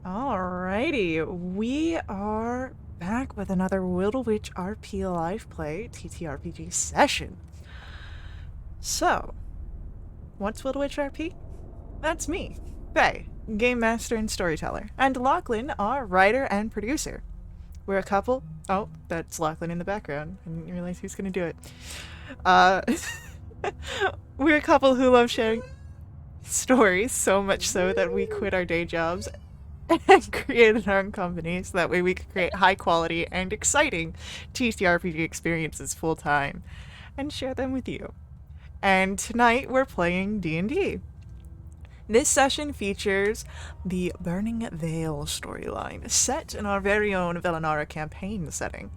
Alrighty, we are back with another Wildewitch RP Live Play TTRPG session. So, what's Wildewitch RP? That's me, Faye, Game Master and Storyteller, and Lachlan, our writer and producer. We're a couple. Oh, that's Lachlan in the background. I didn't realize he was going to do it. Uh, we're a couple who love sharing stories, so much so that we quit our day jobs and created our own company so that way we could create high quality and exciting TTRPG experiences full time and share them with you. And tonight we're playing D&D. This session features the Burning Veil storyline, set in our very own Velenara campaign setting.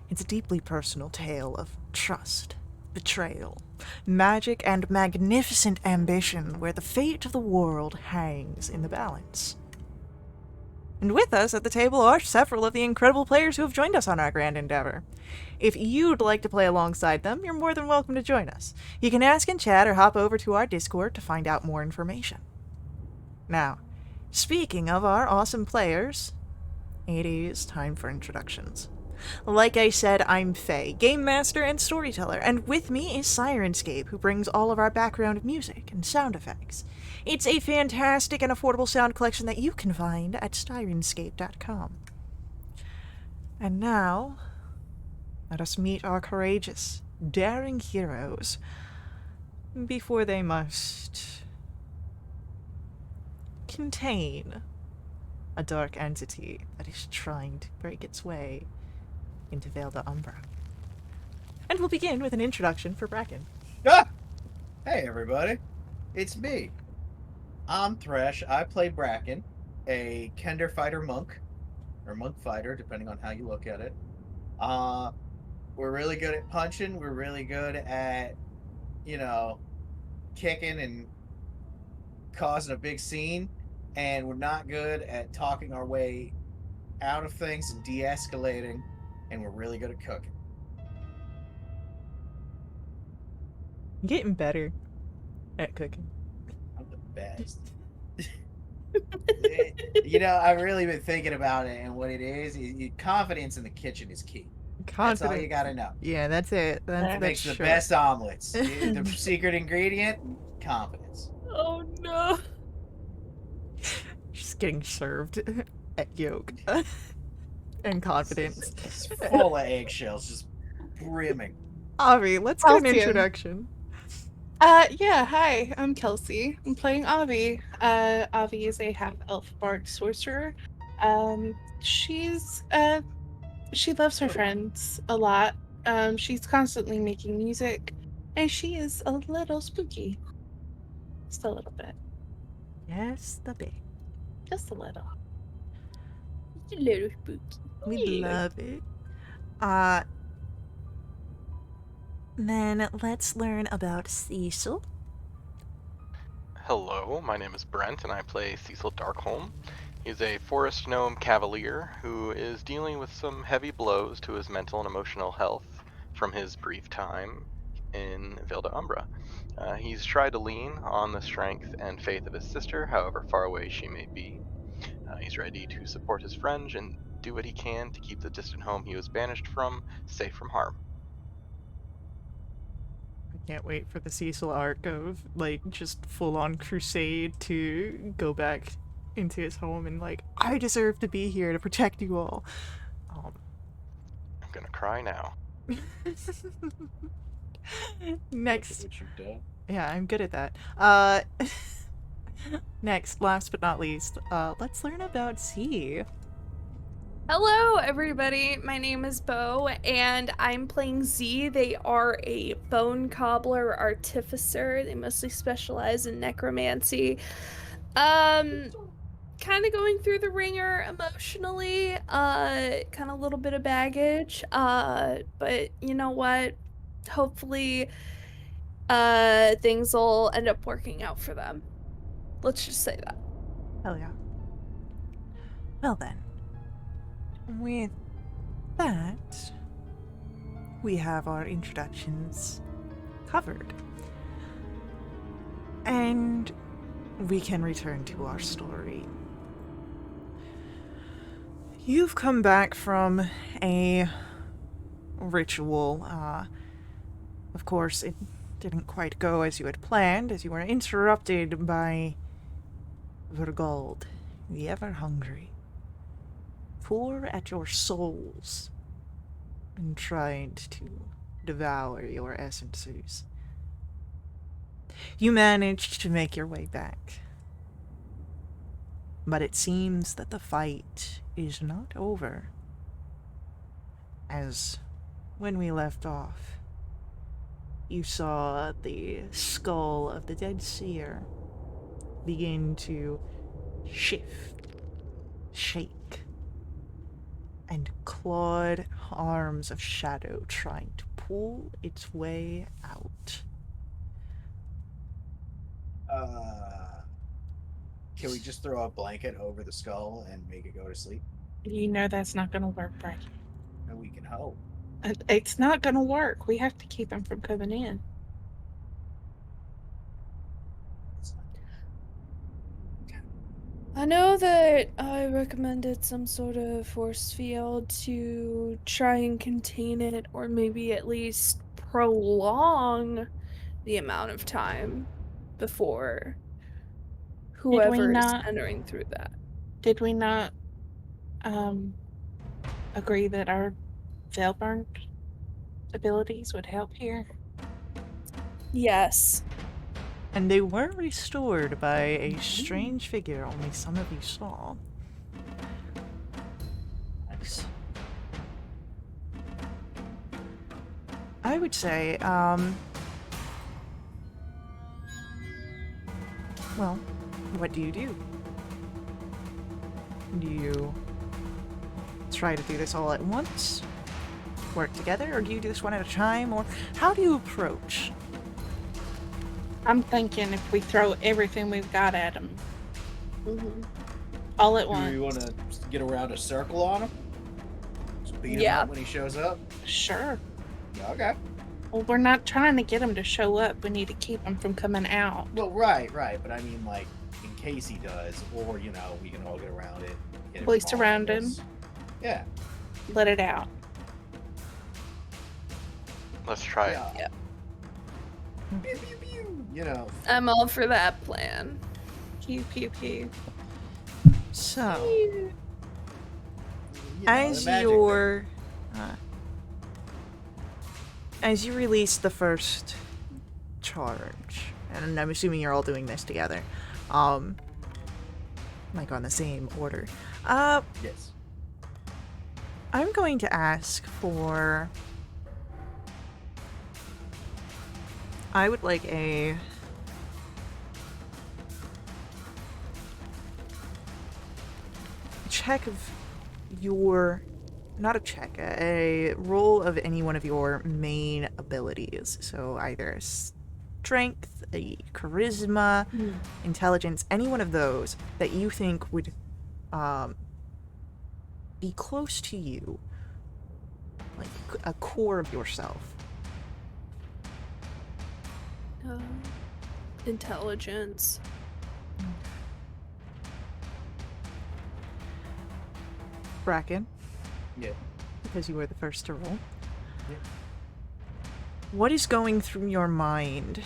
It's a deeply personal tale of trust, betrayal, magic, and magnificent ambition where the fate of the world hangs in the balance. And with us at the table are several of the incredible players who have joined us on our grand endeavor. If you'd like to play alongside them, you're more than welcome to join us. You can ask in chat or hop over to our Discord to find out more information. Now, speaking of our awesome players, it is time for introductions. Like I said, I'm Faye, Game Master and Storyteller, and with me is Sirenscape, who brings all of our background music and sound effects. It's a fantastic and affordable sound collection that you can find at Sirenscape.com. And now, let us meet our courageous, daring heroes before they must contain a dark entity that is trying to break its way into Vale de Umbra. And we'll begin with an introduction for Bracken. Ah! Hey everybody, it's me. I'm Thresh. I play Bracken, a Kender fighter monk, or monk fighter, depending on how you look at it. We're really good at punching. We're really good at, kicking and causing a big scene, and we're not good at talking our way out of things and de-escalating, and we're really good at cooking. Getting better at cooking. I'm the best. I've really been thinking about it, and what it is confidence in the kitchen is key. Confidence. That's all you gotta know. Yeah, that's it. That makes the best omelets. The secret ingredient, confidence. Oh no. Just getting served at yolk. And confidence. It's full of eggshells, just brimming. Avi, let's get an introduction. Yeah, hi, I'm Kelsey. I'm playing Avi. Avi is a half-elf bard sorcerer. She loves her friends a lot. She's constantly making music, and she is a little spooky. Just a little bit. Yes, the bit. Just a little. Just a little spooky. We love it. Then let's learn about Cecil. Hello, my name is Brent, and I play Cecil Darkholm. He's a forest gnome cavalier who is dealing with some heavy blows to his mental and emotional health from his brief time in Vale de Umbra. He's tried to lean on the strength and faith of his sister, however far away she may be. He's ready to support his friend and do what he can to keep the distant home he was banished from safe from harm. I can't wait for the Cecil arc of, just full-on crusade to go back into his home and, I deserve to be here to protect you all. I'm gonna cry now. Next. What you've done. Yeah, I'm good at that. Next, last but not least, let's learn about C. Hello, everybody. My name is Bo, and I'm playing Z. They are a bone cobbler artificer. They mostly specialize in necromancy. Kind of going through the ringer emotionally. Kind of a little bit of baggage. But you know what? Hopefully, things will end up working out for them. Let's just say that. Hell yeah. Well then. With that, we have our introductions covered. And we can return to our story. You've come back from a ritual. Of course, it didn't quite go as you had planned, as you were interrupted by Vergold, the ever-hungry, pour at your souls, and tried to devour your essences. You managed to make your way back. But it seems that the fight is not over. As when we left off, you saw the skull of the dead seer begin to shift, shake, and clawed arms of shadow trying to pull its way out. Can we just throw a blanket over the skull and make it go to sleep? You know that's not gonna work, Bracken. And we can hope. It's not gonna work. We have to keep him from coming in. I know that I recommended some sort of force field to try and contain it, or maybe at least prolong the amount of time before whoever is not- entering through that. Did we not agree that our Veilburn abilities would help here? Yes. And they were restored by a strange figure only some of you saw. Nice. I would say, well, what do? Do you try to do this all at once? Work together? Or do you do this one at a time? Or how do you approach? I'm thinking if we throw everything we've got at him Mm-hmm. all at Do once. we want to get around a circle on him? Just beat him Yeah. up when he shows up? Sure. Yeah, okay. Well, we're not trying to get him to show up. We need to keep him from coming out. Well, right. But I mean, like, in case he does, or, we can all get around it. get him We from all surround him. angles. Yeah. Let it out. Let's try it. Yeah. Pew, pew, pew. I'm all for that plan. Pew, pew, pew. So, the as magic you're... as you release the first charge, and I'm assuming you're all doing this together, like on the same order, Yes. I'm going to ask for... I would like a... check of your... not a check, a roll of any one of your main abilities. So either strength, a charisma, intelligence, any one of those that you think would be close to you, like a core of yourself. Intelligence. Bracken, Yeah. because you were the first to roll. Yeah. What is going through your mind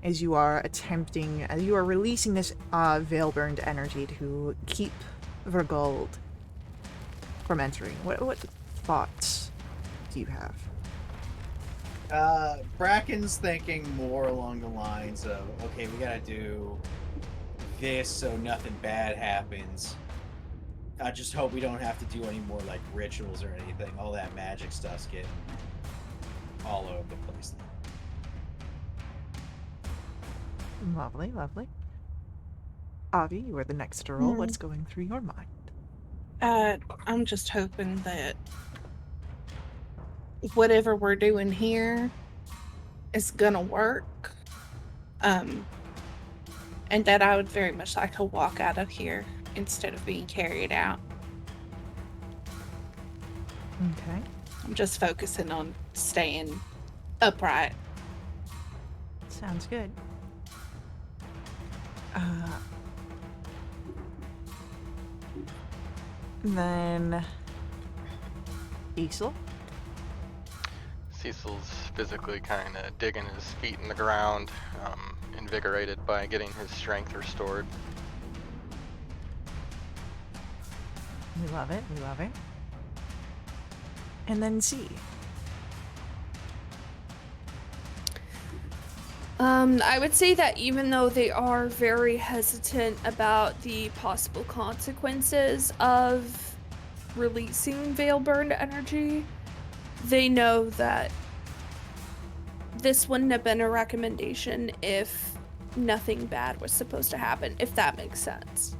as you are releasing this veil-burned energy to keep Vergold from entering? What thoughts do you have? Bracken's thinking more along the lines of, okay, we gotta do this so nothing bad happens. I just hope we don't have to do any more, like, rituals or anything. All that magic stuff's getting all over the place now. Lovely, lovely. Avi, you are the next to roll. What's going through your mind? I'm just hoping that whatever we're doing here is gonna work. And that I would very much like to walk out of here instead of being carried out. Okay. I'm just focusing on staying upright. Sounds good. Then Cecil. Cecil's physically kind of digging his feet in the ground, invigorated by getting his strength restored. We love it. We love it. And then Z. I would say that even though they are very hesitant about the possible consequences of releasing Veil-burned energy, they know that this wouldn't have been a recommendation if nothing bad was supposed to happen, if that makes sense.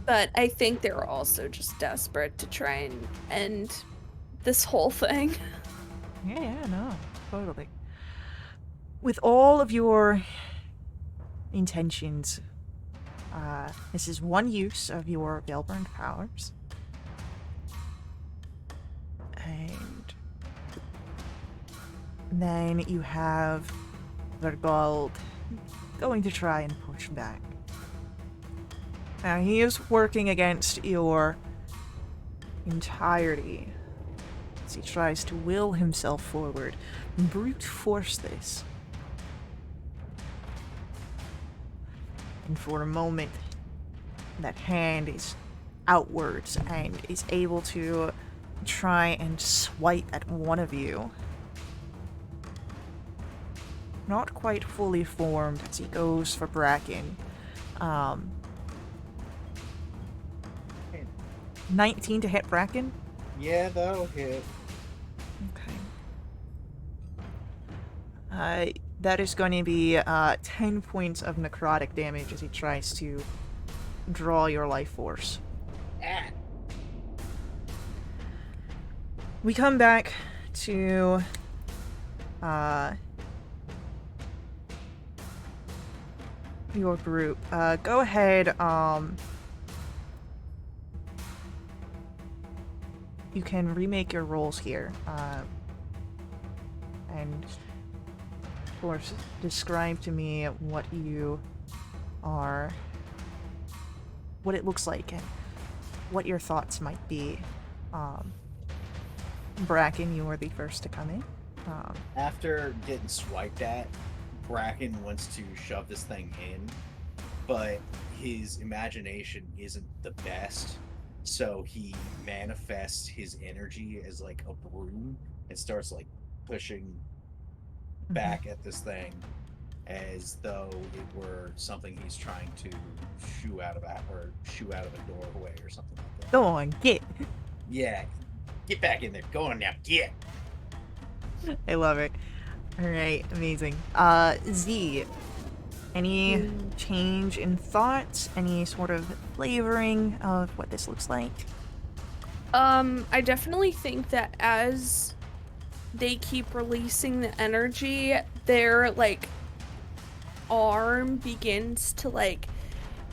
But I think they're also just desperate to try and end this whole thing. Yeah, no, totally. With all of your intentions, this is one use of your Veil-burned powers. And then you have Vergold going to try and push back. Now, he is working against your entirety as he tries to will himself forward and brute force this. And for a moment, that hand is outwards and is able to try and swipe at one of you. Not quite fully formed as he goes for Bracken. 19 to hit Bracken? Yeah, that'll hit. Okay. That is going to be 10 points of necrotic damage as he tries to draw your life force. Ah. We come back to your group. Go ahead. You can remake your rolls here. And of course, describe to me what you are, what it looks like, and what your thoughts might be. Bracken, you were the first to come in. After getting swiped at, Bracken wants to shove this thing in, but his imagination isn't the best, so he manifests his energy as like a broom and starts like pushing back at this thing as though it were something he's trying to shoo out of a doorway or something like that. Go on, get. Yeah, get back in there. Go on now, get. I love it. Alright, amazing. Z, any change in thoughts? Any sort of flavoring of what this looks like? I definitely think that as they keep releasing the energy, their like arm begins to like,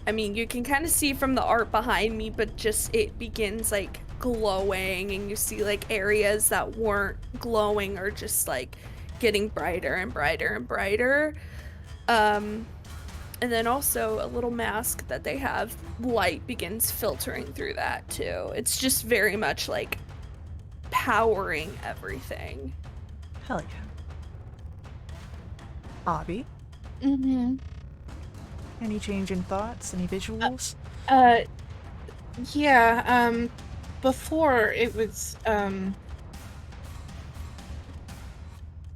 I mean, you can kind of see from the art behind me, but just it begins like glowing, and you see like areas that weren't glowing are just like getting brighter and brighter and brighter. And then also a little mask that they have, light begins filtering through that too. It's just very much like powering everything. Hell yeah. Abby, Mm-hmm. any change in thoughts? Any visuals? Yeah, before it was,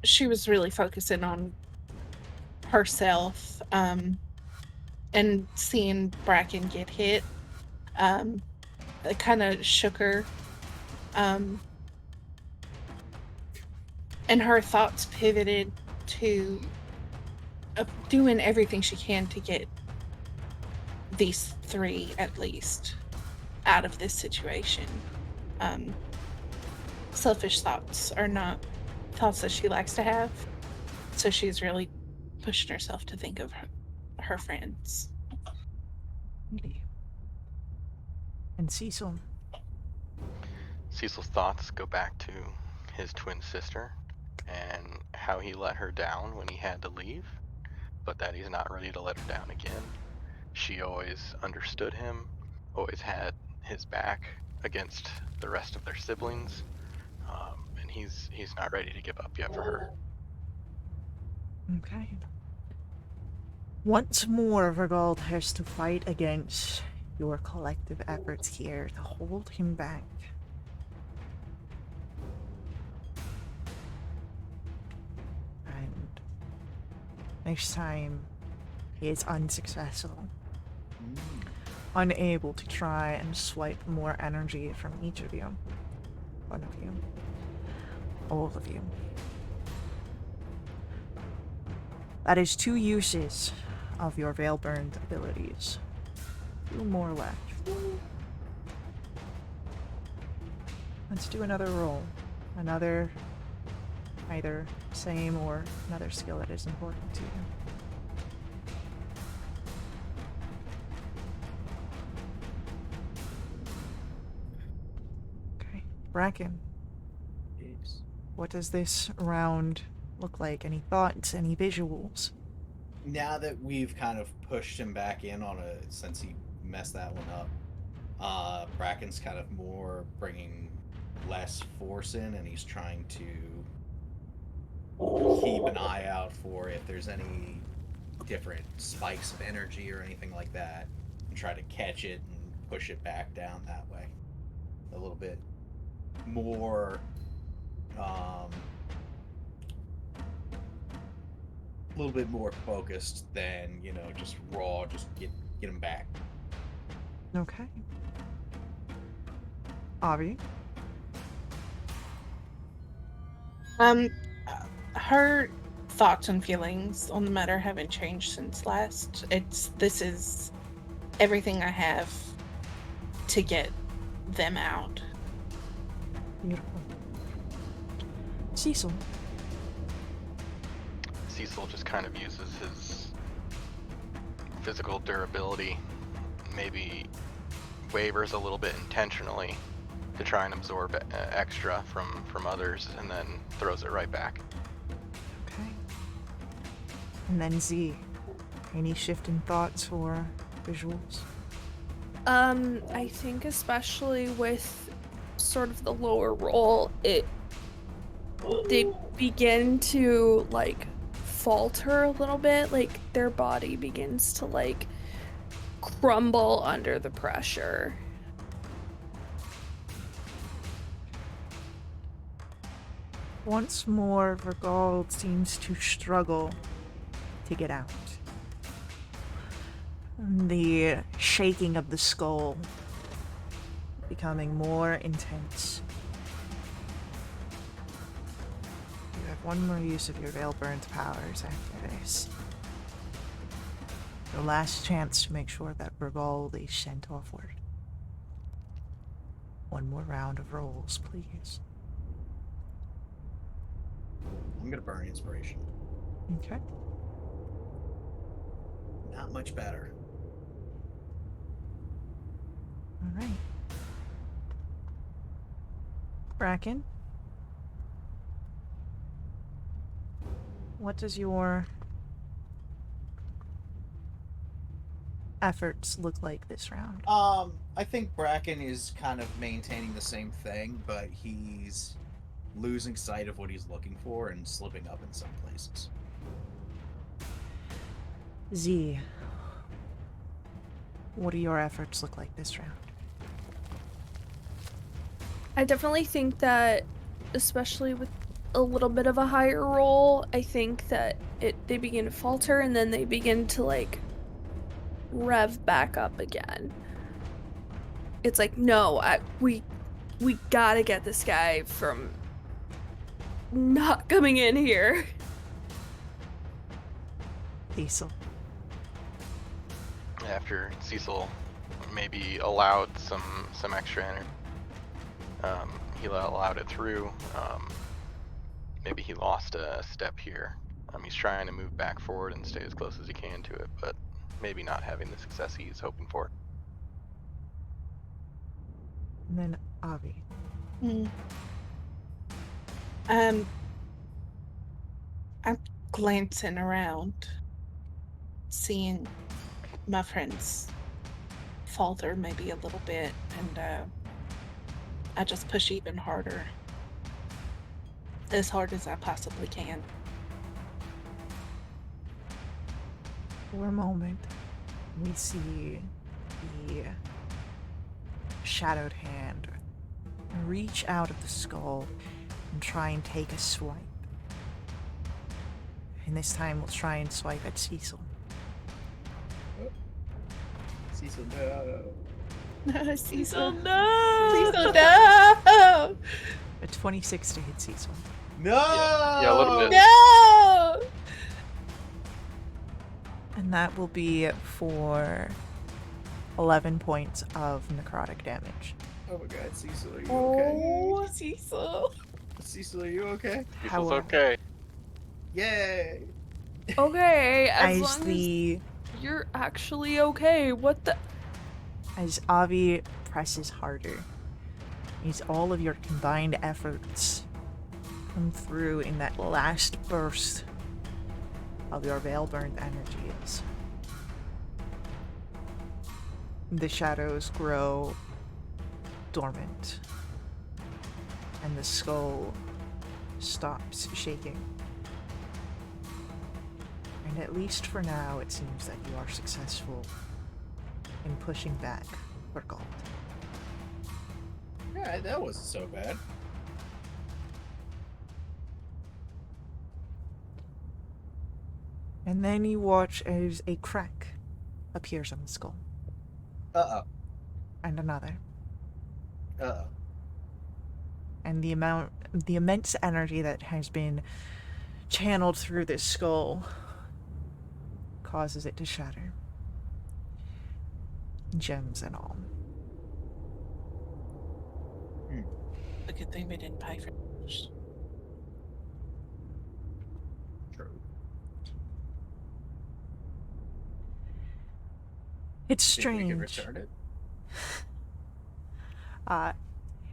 she was really focusing on herself, and seeing Bracken get hit, it kind of shook her, and her thoughts pivoted to doing everything she can to get these three, at least, out of this situation. Selfish thoughts are not thoughts that she likes to have, so she's really pushing herself to think of her friends. And Cecil. Cecil's thoughts go back to his twin sister and how he let her down when he had to leave, but that he's not ready to let her down again. She always understood him, always had his back against the rest of their siblings, and he's not ready to give up yet for her. Okay. Once more, Vergald has to fight against your collective efforts here to hold him back. And next time, he is unsuccessful. Unable to try and swipe more energy from each of you. One of you. All of you. That is 2 uses of your Veil-Burned abilities. 2 more left. Let's do another roll. Another, either same or another skill that is important to you. Okay. Bracken, Yes. what does this round look like? Any thoughts? Any visuals? Now that we've kind of pushed him back in on since he messed that one up, Bracken's kind of more bringing less force in, and he's trying to keep an eye out for if there's any different spikes of energy or anything like that, and try to catch it and push it back down that way. A little bit more, focused than, just raw, just get him back. Okay. Avi? Her thoughts and feelings on the matter haven't changed since last. This is everything I have to get them out. Beautiful. Cecil? Cecil just kind of uses his physical durability, maybe wavers a little bit intentionally to try and absorb extra from others, and then throws it right back. Okay. And then Z. Any shift in thoughts or visuals? I think especially with sort of the lower roll, they begin to like falter a little bit, like their body begins to like crumble under the pressure. Once more, Vergald seems to struggle to get out. The shaking of the skull becoming more intense. You have 1 more use of your Veil-Burned powers after this. Your last chance to make sure that Vergald is sent offward. 1 more round of rolls, please. I'm gonna burn inspiration. Okay. Not much better. All right. Bracken, what does your efforts look like this round? I think Bracken is kind of maintaining the same thing, but he's losing sight of what he's looking for and slipping up in some places. Z, what do your efforts look like this round? I definitely think that, especially with a little bit of a higher roll, I think that they begin to falter and then they begin to like rev back up again. It's like, no, we gotta get this guy from not coming in here. Cecil. After Cecil maybe allowed some extra energy, he allowed it through. Maybe he lost a step here. He's trying to move back forward and stay as close as he can to it, but maybe not having the success he's hoping for. And then Avi. I'm glancing around, seeing my friends falter maybe a little bit, and I just push even harder. As hard as I possibly can. For a moment, we see the shadowed hand reach out of the skull and try and take a swipe. And this time we'll try and swipe at Cecil. Cecil, no. Cecil, no! Cecil, no! A 26 to hit Cecil. No! Yeah, a little bit. No! And that will be for 11 points of necrotic damage. Oh my god, Cecil, are you okay? Oh, Cecil. Cecil, are you okay? Cecil's However- okay. Yay! Okay, as As long the as you're actually okay. What the? as Avi presses harder, as all of your combined efforts come through in that last burst of your veil-burned energies. The shadows grow dormant, and the skull stops shaking. And at least for now, it seems that you are successful in pushing back for gold. Yeah, that wasn't so bad. And then you watch as a crack appears on the skull, Uh-oh. and another. Uh-oh. And the immense energy that has been channeled through this skull causes it to shatter. Gems and all. A good thing we didn't pay for this. True. It's Think we can strange. return it?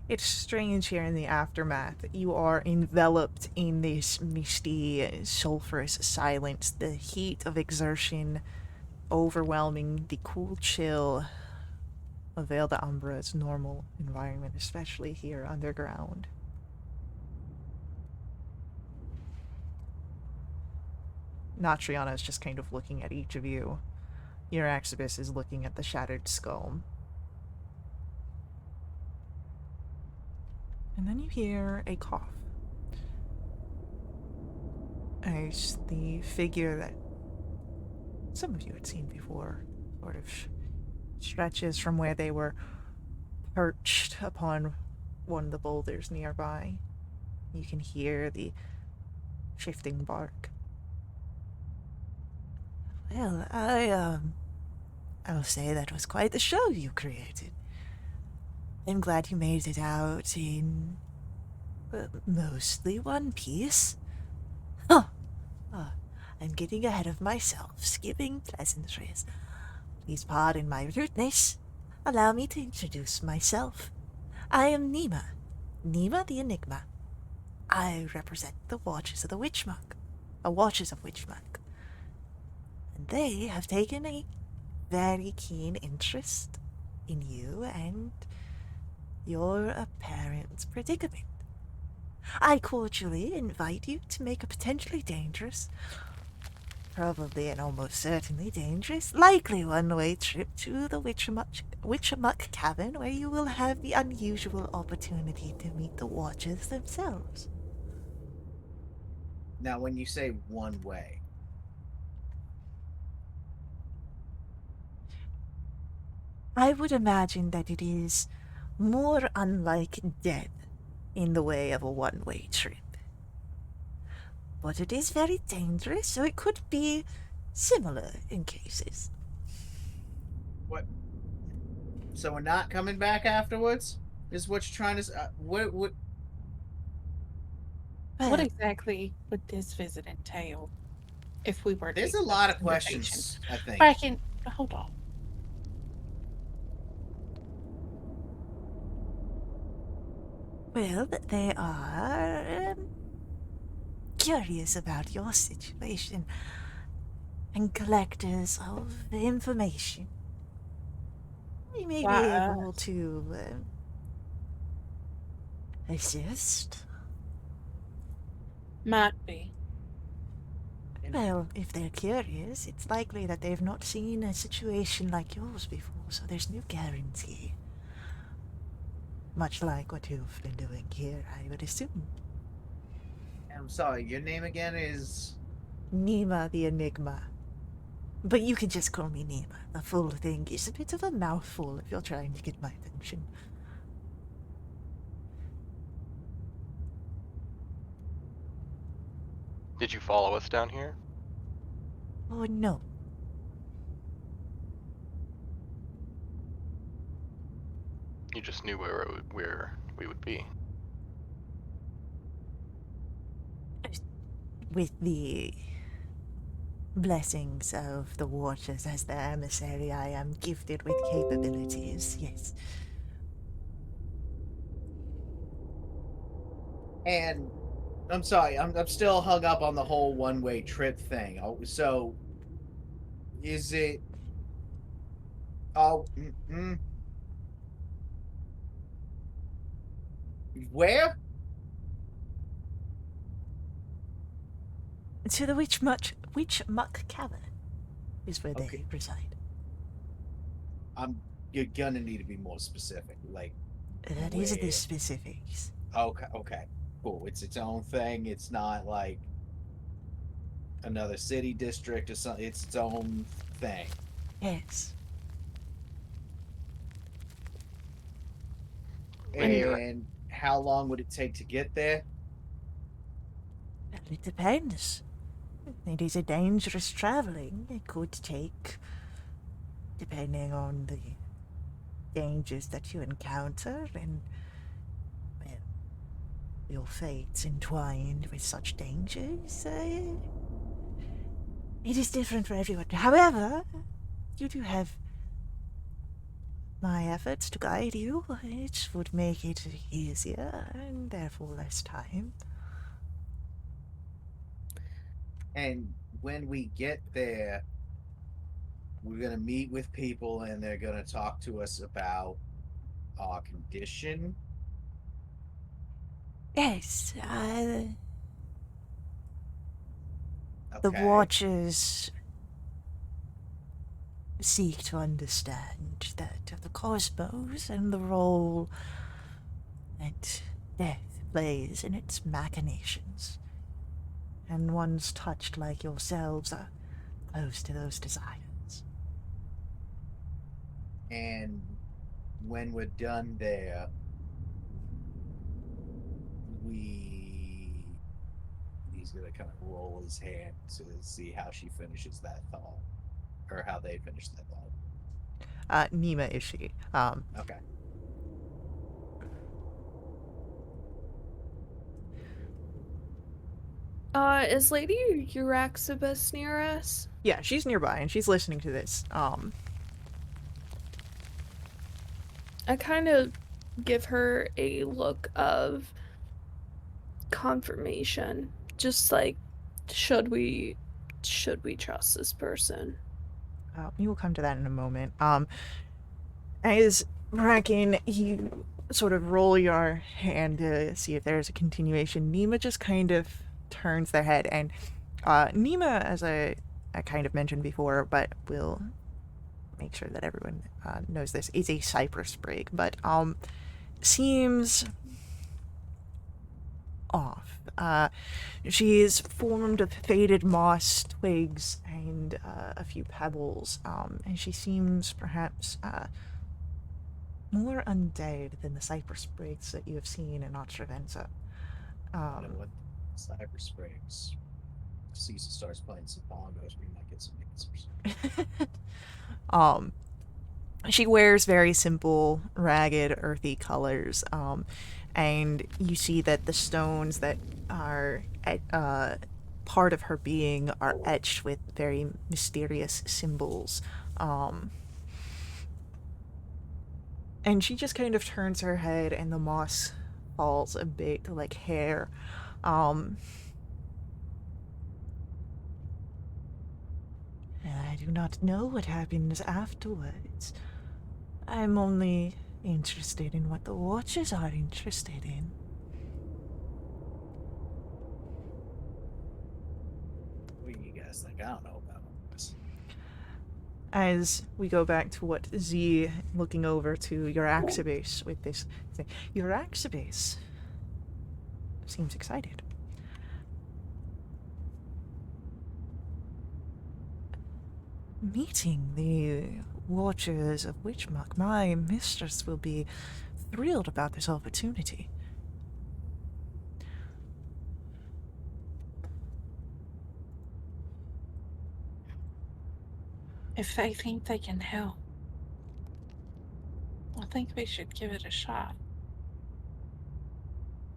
It's strange here in the aftermath. You are enveloped in this misty, sulfurous silence, the heat of exertion overwhelming the cool chill of Vale de Umbra's normal environment, especially here underground. Natriana is just kind of looking at each of you. Euraxibus is looking at the shattered skull. And then you hear a cough. As the figure that some of you had seen before sort of stretches from where they were perched upon one of the boulders nearby. You can hear the shifting bark. Well, I'll say that was quite the show you created. I'm glad you made it out in mostly one piece. Huh. I'm getting ahead of myself, skipping pleasantries. Please pardon my rudeness. Allow me to introduce myself. I am Nima. Nima the Enigma. I represent the Watchers of the Witchmark. Watchers of Witchmark. And they have taken a very keen interest in you and your apparent predicament. I cordially invite you to make a potentially dangerous, probably and almost certainly dangerous, likely one-way trip to the Witchamuck Cavern, where you will have the unusual opportunity to meet the Watchers themselves. Now, when you say one way, I would imagine that it is more unlike death in the way of a one-way trip. But it is very dangerous, so it could be similar in cases. what? So we're not coming back afterwards? Is what you're trying to say? What? What Well, exactly would this visit entail? If we were to There's a accept lot of the invitation? questions, I think. Bracken, hold on. well, they are curious about your situation and collectors of information. We may be Why able us? to assist. Might be. Well, if they're curious, it's likely that they've not seen a situation like yours before, so there's no guarantee. Much like what you've been doing here, I would assume. I'm sorry, your name again is... Nima the Enigma. But you can just call me Nima. The full thing is a bit of a mouthful if you're trying to get my attention. Did you follow us down here? Oh, no. You just knew where we would be. With the blessings of the waters as their emissary, I am gifted with capabilities, yes. And I'm sorry, I'm still hung up on the whole one-way trip thing. Oh, so is it? Oh, where? To the Witch Muck Cavern is where Okay. they reside. You're gonna need to be more specific. Like, That is the where? specifics. Okay, cool. It's its own thing. It's not like another city district or something. It's its own thing. Yes. When you're And how long would it take to get there? Well, it depends. It is a dangerous traveling. It could take, depending on the dangers that you encounter and, well, your fates entwined with such dangers. It is different for everyone. However, you do have my efforts to guide you, which would make it easier and therefore less time. And when we get there, we're gonna meet with people and they're gonna talk to us about our condition. Yes, the Okay. Watchers seek to understand that of the cosmos and the role that death plays in its machinations. And ones touched like yourselves are close to those desires. And when we're done there, he's gonna kind of roll his hand to see how she finishes that thought, or how they finish that thought. Nima is she. Okay. Is Lady Euraxibus near us? Yeah, she's nearby and she's listening to this. I kind of give her a look of confirmation. Just like, should we trust this person? You will come to that in a moment. As Bracken, you sort of roll your hand to see if there's a continuation. Nima just kind of turns their head, and Nima, as I kind of mentioned before, but we'll make sure that everyone knows this, is a cypress sprig, but seems off. She is formed of faded moss, twigs, and a few pebbles, and she seems perhaps more undead than the cypress sprigs that you have seen in Otravenza. You know what? Cyber Springs. Cecil starts playing some bongos, we might get some answers. She wears very simple, ragged, earthy colors, and you see that the stones that are part of her being are etched with very mysterious symbols. And she just kind of turns her head and the moss falls a bit like hair. I do not know what happens afterwards. I'm only interested in what the Watchers are interested in. What do you guys think? I don't know about all this. As we go back to what Z looking over to your Axibase with this thing. Your Axibase seems excited. Meeting the Watchers of Witchmuck, my mistress will be thrilled about this opportunity. If they think they can help, I think we should give it a shot.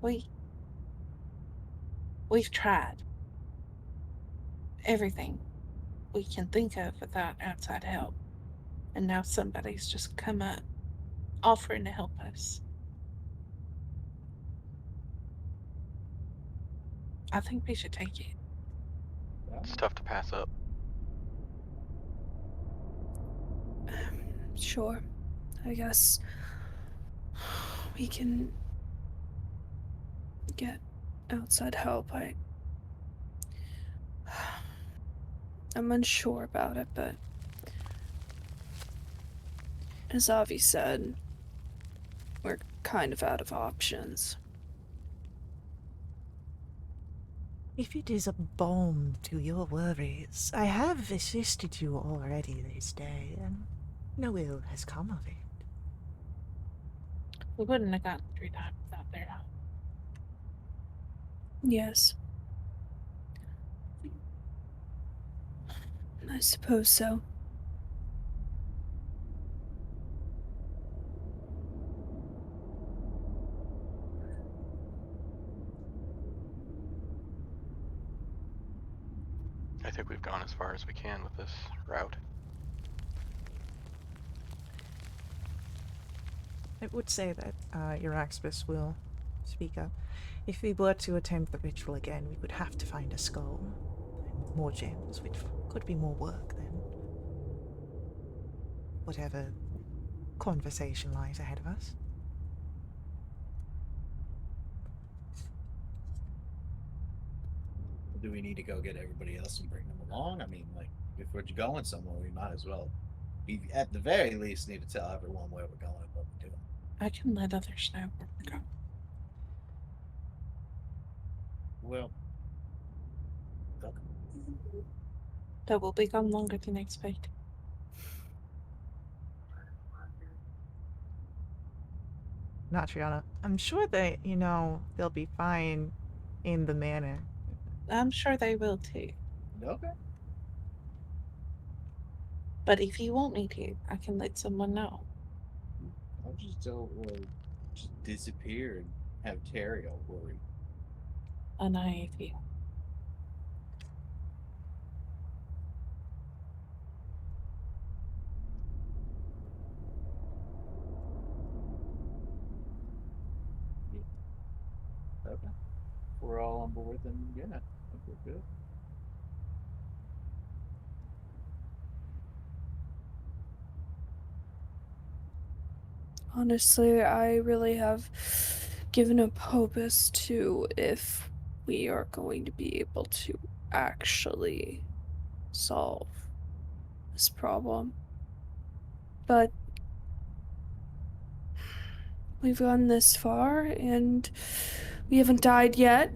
We've tried everything we can think of without outside help, and now somebody's just come up offering to help us. I think we should take it. It's tough to pass up. Sure. I guess we can get outside help. I'm unsure about it, but as Avi said, we're kind of out of options. If it is a balm to your worries, I have assisted you already this day, and no ill has come of it. We wouldn't have gotten through that without their help. Yes. I suppose so. I think we've gone as far as we can with this route. I would say that your Axibus will speak up. If we were to attempt the ritual again, we would have to find a skull and more gems, which could be more work than whatever conversation lies ahead of us. Do we need to go get everybody else and bring them along? I mean, like, if we're going somewhere, we might as well. We, at the very least, need to tell everyone where we're going and what we're doing. I can let others know where we're going. Well, okay. But we'll be gone longer than expected. Natriana, I'm sure that, they'll be fine in the manor. I'm sure they will too. Okay. But if you want me to, I can let someone know. I'll just just disappear and have Terry all worried. A naive you. Okay. We're all on board, then yeah, I think we're good. Honestly, I really have given up hope as to if we are going to be able to actually solve this problem. But we've gone this far and we haven't died yet.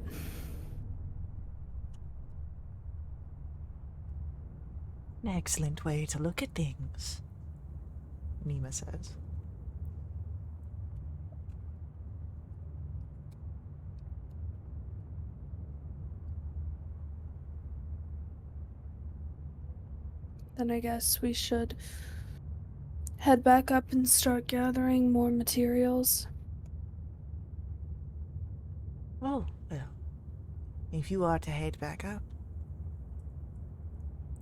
An excellent way to look at things, Nima says. Then I guess we should head back up and start gathering more materials. Oh, well, if you are to head back up,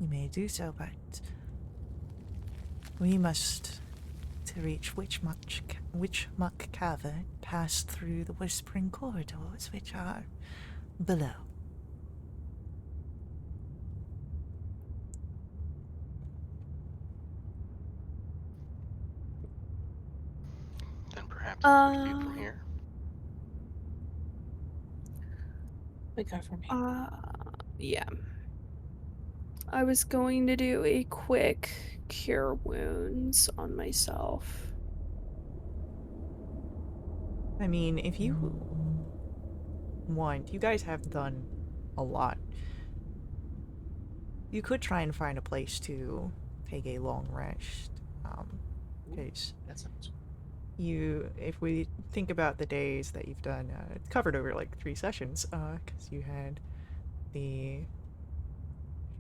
you may do so, but we must, to reach Witchmuck Cavern, pass through the Whispering Corridors, which are below. proceed from here. We go from here. Yeah. I was going to do a quick cure wounds on myself. I mean, if you want, you guys have done a lot. You could try and find a place to take a long rest. Because That sounds if we think about the days that you've done, it's covered over like 3 sessions, because you had the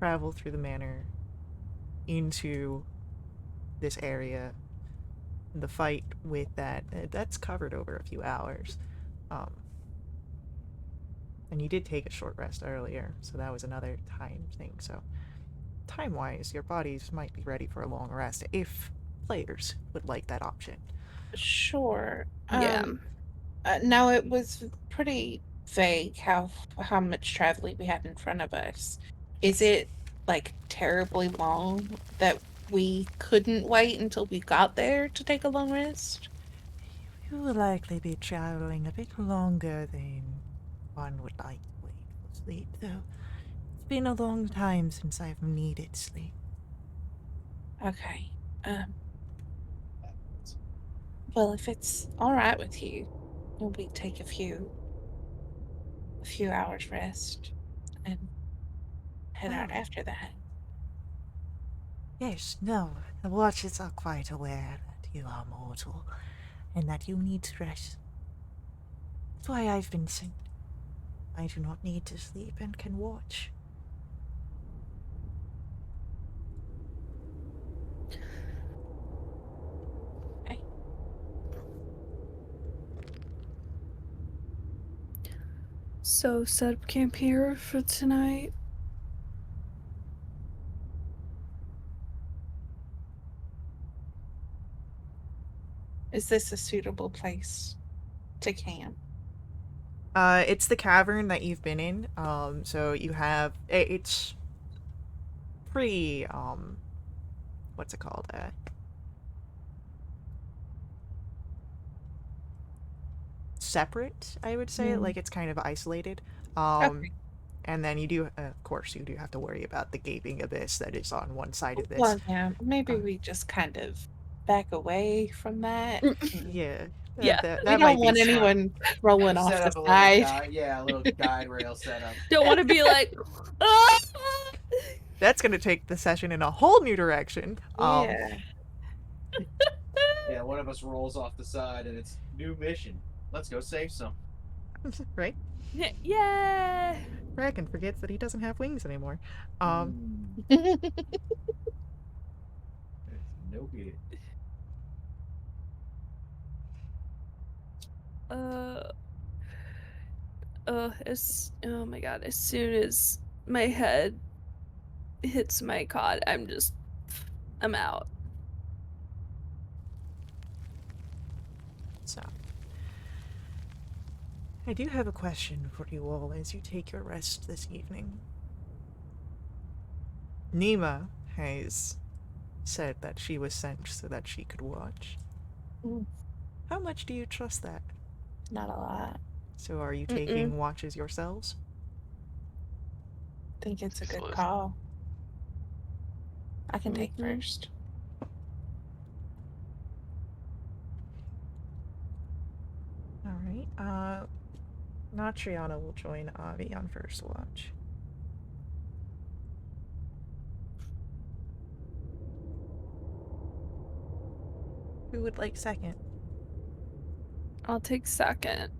travel through the manor into this area, the fight with that's covered over a few hours. And you did take a short rest earlier, so that was another time thing. So time-wise, your bodies might be ready for a long rest if players would like that option. Sure. Yeah. Now it was pretty vague how much traveling we had in front of us. Is it like terribly long that we couldn't wait until we got there to take a long rest? You will likely be traveling a bit longer than one would like to wait for sleep, though. It's been a long time since I've needed sleep. Okay. Well, if it's all right with you, we take a few hours rest and head out Wow. after that. Yes, no, the watchers are quite aware that you are mortal and that you need to rest. That's why I've been sent. I do not need to sleep and can watch. Okay. So set up camp here for tonight. Is this a suitable place to camp? It's the cavern that you've been in. So you have it's pretty what's it called? Separate, I would say. Mm. Like it's kind of isolated. Okay. And then you do, of course, you do have to worry about the gaping abyss that is on one side of this. Well, yeah, maybe Uh, we just kind of back away from that. Yeah. Yeah. That We might don't be want smart. anyone rolling off set the up a little side. guide, a little guide rail setup. Don't want to be like, ah! That's going to take the session in a whole new direction. Yeah. Yeah, one of us rolls off the side and it's new mission. Let's go save some. Right? Yeah. Bracken forgets that he doesn't have wings anymore. It's no good. Oh my god, as soon as my head hits my cot, I'm out. So, I do have a question for you all as you take your rest this evening. Nima has said that she was sent so that she could watch. Mm. How much do you trust that? Not a lot. So are you taking watches yourselves? I think it's a good Cecil is- call. I can take first. Alright, Natriana will join Avi on first watch. Who would like second? I'll take second.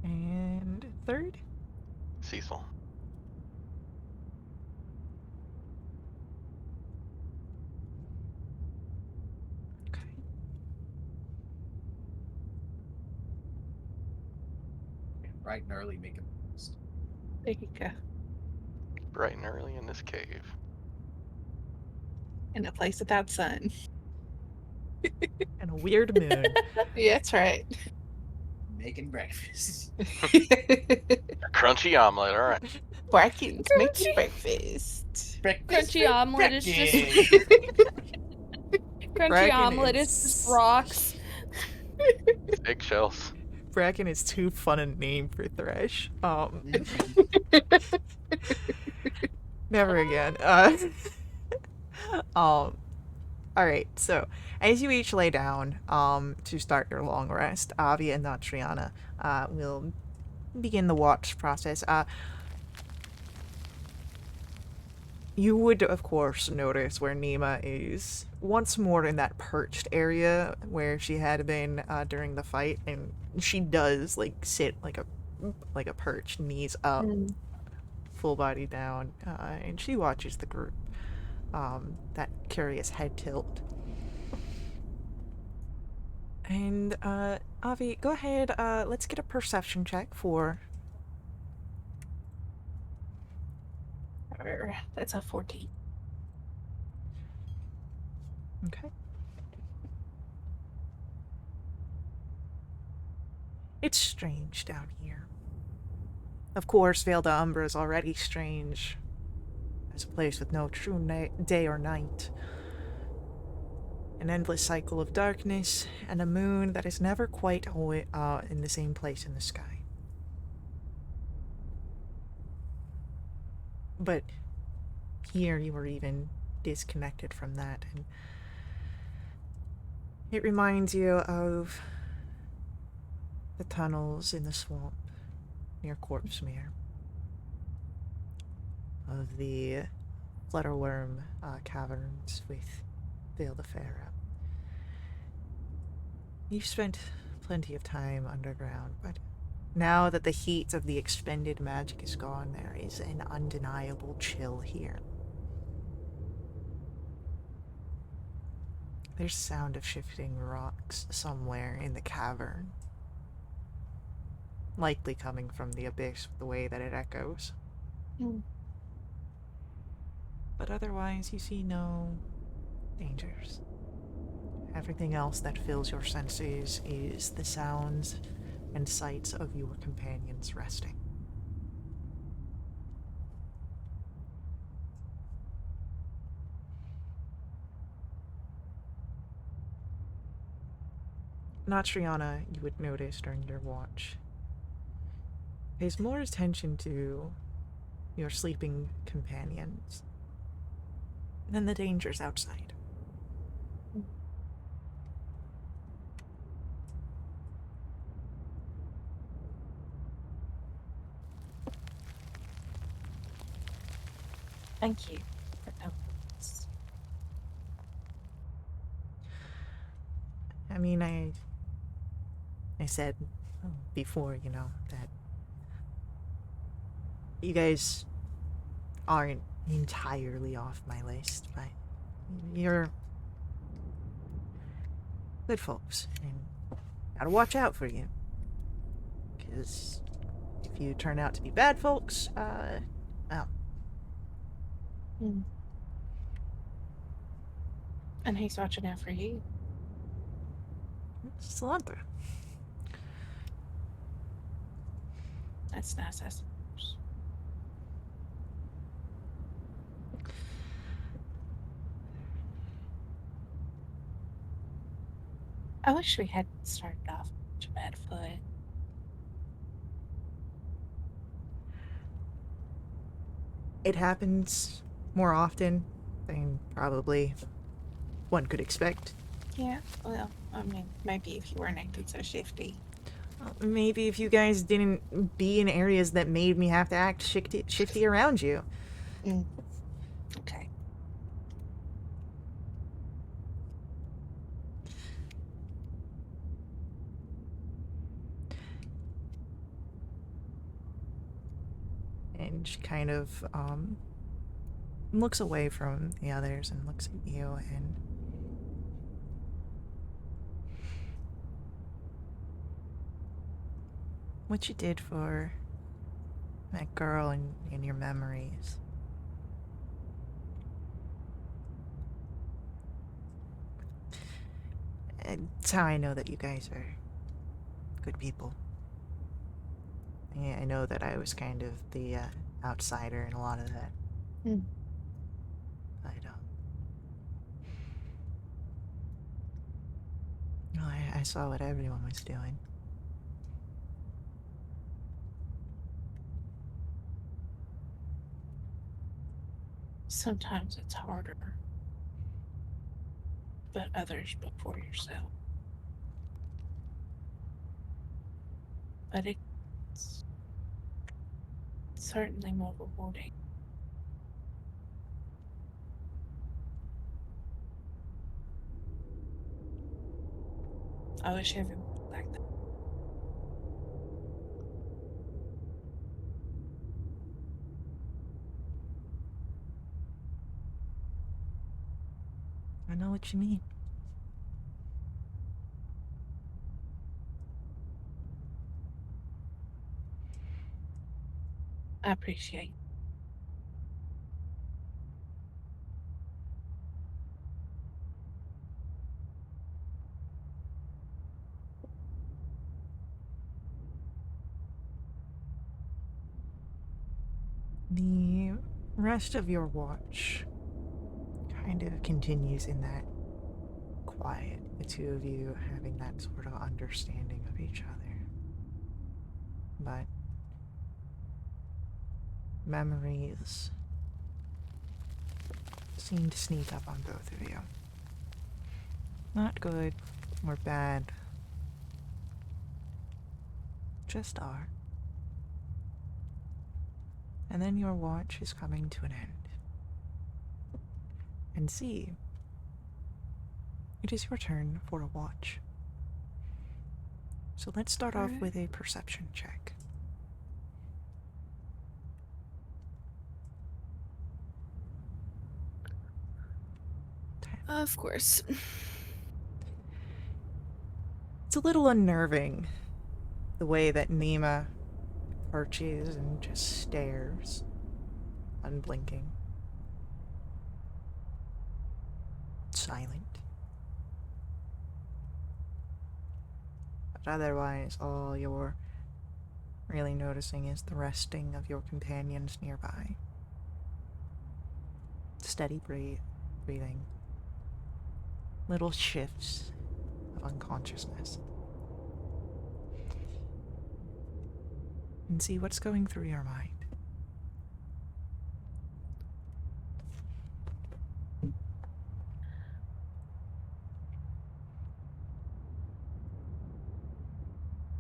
And third? Cecil. Okay. Bright and early, make a list. There you go. Bright and early in this cave. In a place without sun. And a weird moon. Yeah, that's right. making breakfast. Crunchy omelet, alright. Bracken's making Crunchy. breakfast. Breakfast Crunchy with omelet is just crunchy Bracken omelet is just rocks. Eggshells. Bracken is too fun a name for Thresh. Never again. All right. So, as you each lay down, to start your long rest, Avi and Natriana, will begin the watch process. You would, of course, notice where Nima is once more in that perched area where she had been during the fight, and she does like sit like a perch, knees up, full body down, and she watches the group. That curious head tilt. And Avi, go ahead. Let's get a perception check for. That's a 14. Okay. It's strange down here. Of course, Vale d'Umbra is already strange as a place with no true day or night. An endless cycle of darkness and a moon that is never quite in the same place in the sky. But here you were even disconnected from that, and it reminds you of the tunnels in the swamp near Corpsemere, of the Flutterworm caverns with Vale de Farah. You've spent plenty of time underground, but now that the heat of the expended magic is gone, there is an undeniable chill here. There's sound of shifting rocks somewhere in the cavern, likely coming from the abyss with the way that it echoes. But otherwise, you see no dangers. Everything else that fills your senses is the sounds and sights of your companions resting. Natriana, you would notice during your watch, pays more attention to your sleeping companions than the dangers outside. Thank you for telling us. I mean, I said before, that you guys aren't entirely off my list, but you're good folks, and gotta watch out for you. Because if you turn out to be bad folks, well. And he's watching out for you. Cilantro. That's nice, I suppose. I wish we hadn't started off such a bad foot. It happens more often than probably one could expect. Yeah, well, I mean, maybe if you weren't acting so shifty. Maybe if you guys didn't be in areas that made me have to act shifty around you. Okay. And she kind of looks away from the others and looks at you, and what you did for that girl in your memories. It's how I know that you guys are good people. I know that I was kind of the outsider in a lot of that. Hmm. But, well, I saw what everyone was doing. Sometimes it's harder. But others before yourself. But it's certainly more rewarding. I wish everyone was like that. I know what you mean. I appreciate it. The rest of your watch kind of continues in that quiet, the two of you having that sort of understanding of each other. But memories seem to sneak up on both of you. Not good or bad, just are. And then your watch is coming to an end. And see, it is your turn for a watch. So let's start off with a perception check. Of course. It's a little unnerving, the way that Nima perches and just stares, unblinking, silent. But otherwise, all you're really noticing is the resting of your companions nearby. Steady breathing. Little shifts of unconsciousness. And see what's going through your mind.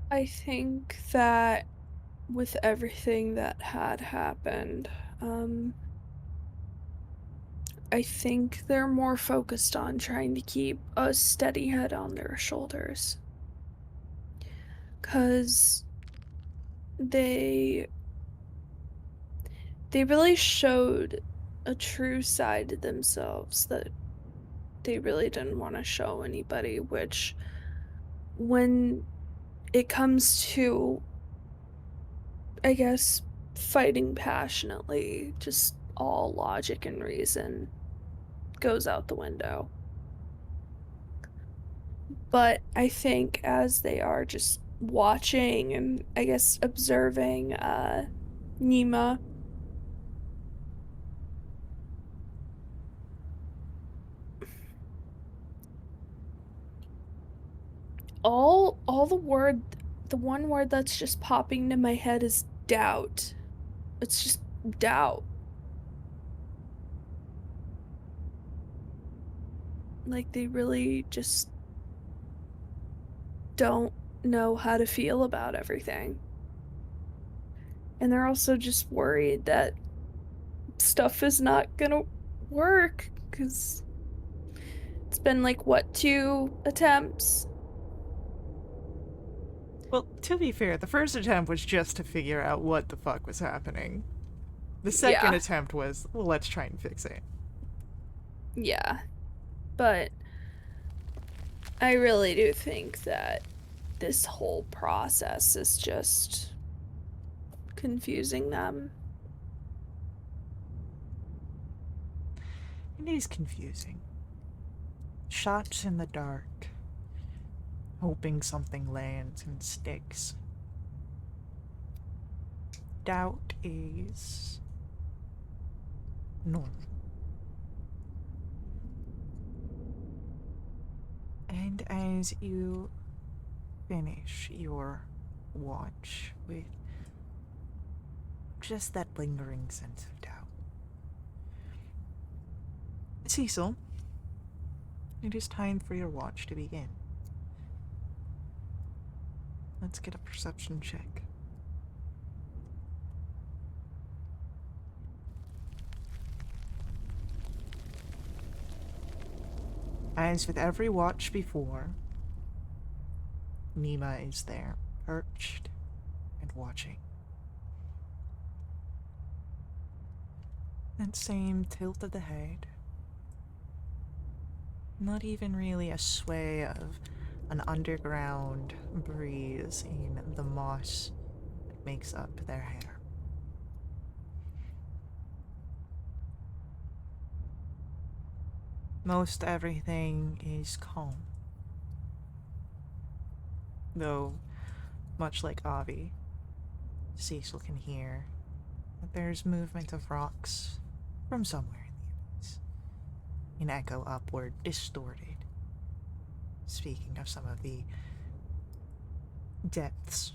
I think that with everything that had happened, I think they're more focused on trying to keep a steady head on their shoulders. 'Cause they really showed a true side to themselves that they really didn't want to show anybody, which when it comes to, I guess, fighting passionately, just all logic and reason goes out the window. But I think as they are just watching and, I guess, observing Nima, all the one word that's just popping into my head is doubt. It's just doubt. Like they really just don't know how to feel about everything. And they're also just worried that stuff is not gonna work, because it's been like, what, 2 attempts? Well, to be fair, the first attempt was just to figure out what the fuck was happening. The second Yeah. attempt was, well, let's try and fix it. Yeah. But I really do think that this whole process is just confusing them. It is confusing. Shots in the dark, hoping something lands and sticks. doubt is normal. And as you finish your watch with just that lingering sense of doubt, Cecil, it is time for your watch to begin. Let's get a perception check. As with every watch before, Nima is there, perched and watching. That same tilt of the head. Not even really a sway of an underground breeze in the moss that makes up their hair. Most everything is calm. Though, much like Avi, Cecil can hear that there's movement of rocks from somewhere in the abyss. An echo upward, distorted. Speaking of some of the depths,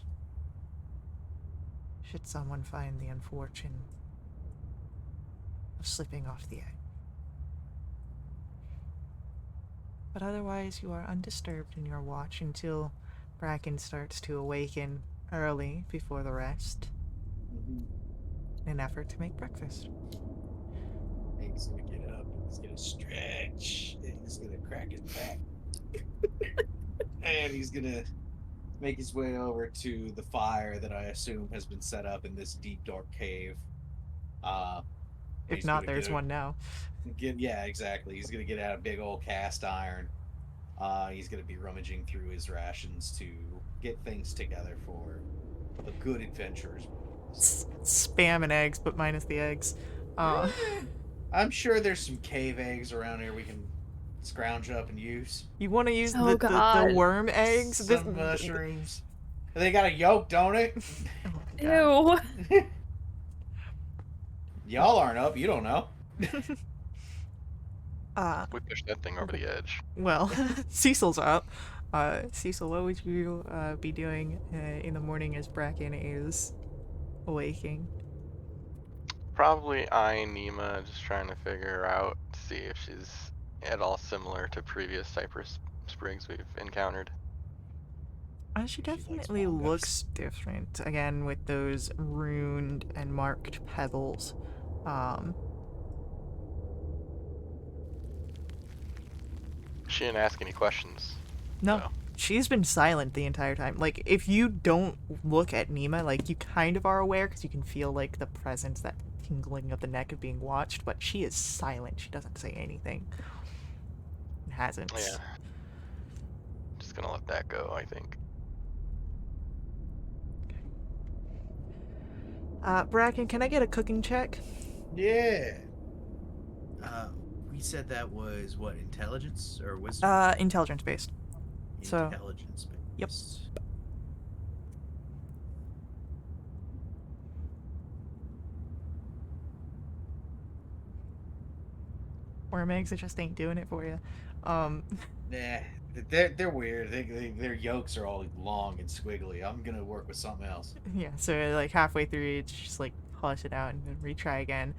should someone find the unfortune of slipping off the edge. But otherwise, you are undisturbed in your watch until Bracken starts to awaken early before the rest in an effort to make breakfast. He's gonna get up, he's gonna stretch, and he's gonna crack his back. And he's gonna make his way over to the fire that I assume has been set up in this deep, dark cave. If He's not, gonna there's one now. Yeah, exactly. He's gonna get out a big old cast iron. He's gonna be rummaging through his rations to get things together for a good adventurer's. Spam and eggs, but minus the eggs. I'm sure there's some cave eggs around here we can scrounge up and use. You want to use Oh, the God. worm eggs? Some mushrooms. They got a yolk, don't it? Oh, God. Ew. Y'all aren't up. You don't know. We pushed that thing over the edge. Well, Cecil's up. Cecil, what would you be doing in the morning as Bracken is awaking? Probably eyeing Nima, just trying to figure out, see if she's at all similar to previous cypress sprigs we've encountered. She likes definitely mangas. looks different, again, with those runed and marked pebbles. She didn't ask any questions. No, So, she's been silent the entire time. Like, if you don't look at Nima, like, you kind of are aware because you can feel, like, the presence, that tingling of the neck of being watched, but she is silent. She doesn't say anything. And hasn't. yeah. Just gonna let that go, I think. Bracken, can I get a cooking check? Yeah. We said that was what, intelligence or wisdom? Intelligence based. so- Intelligence. Yep. based. Worm eggs, it just ain't doing it for you. Nah, they're weird. Their yolks are all long and squiggly. I'm gonna work with something else. Yeah, so like halfway through, it's just like flush it out and then retry again.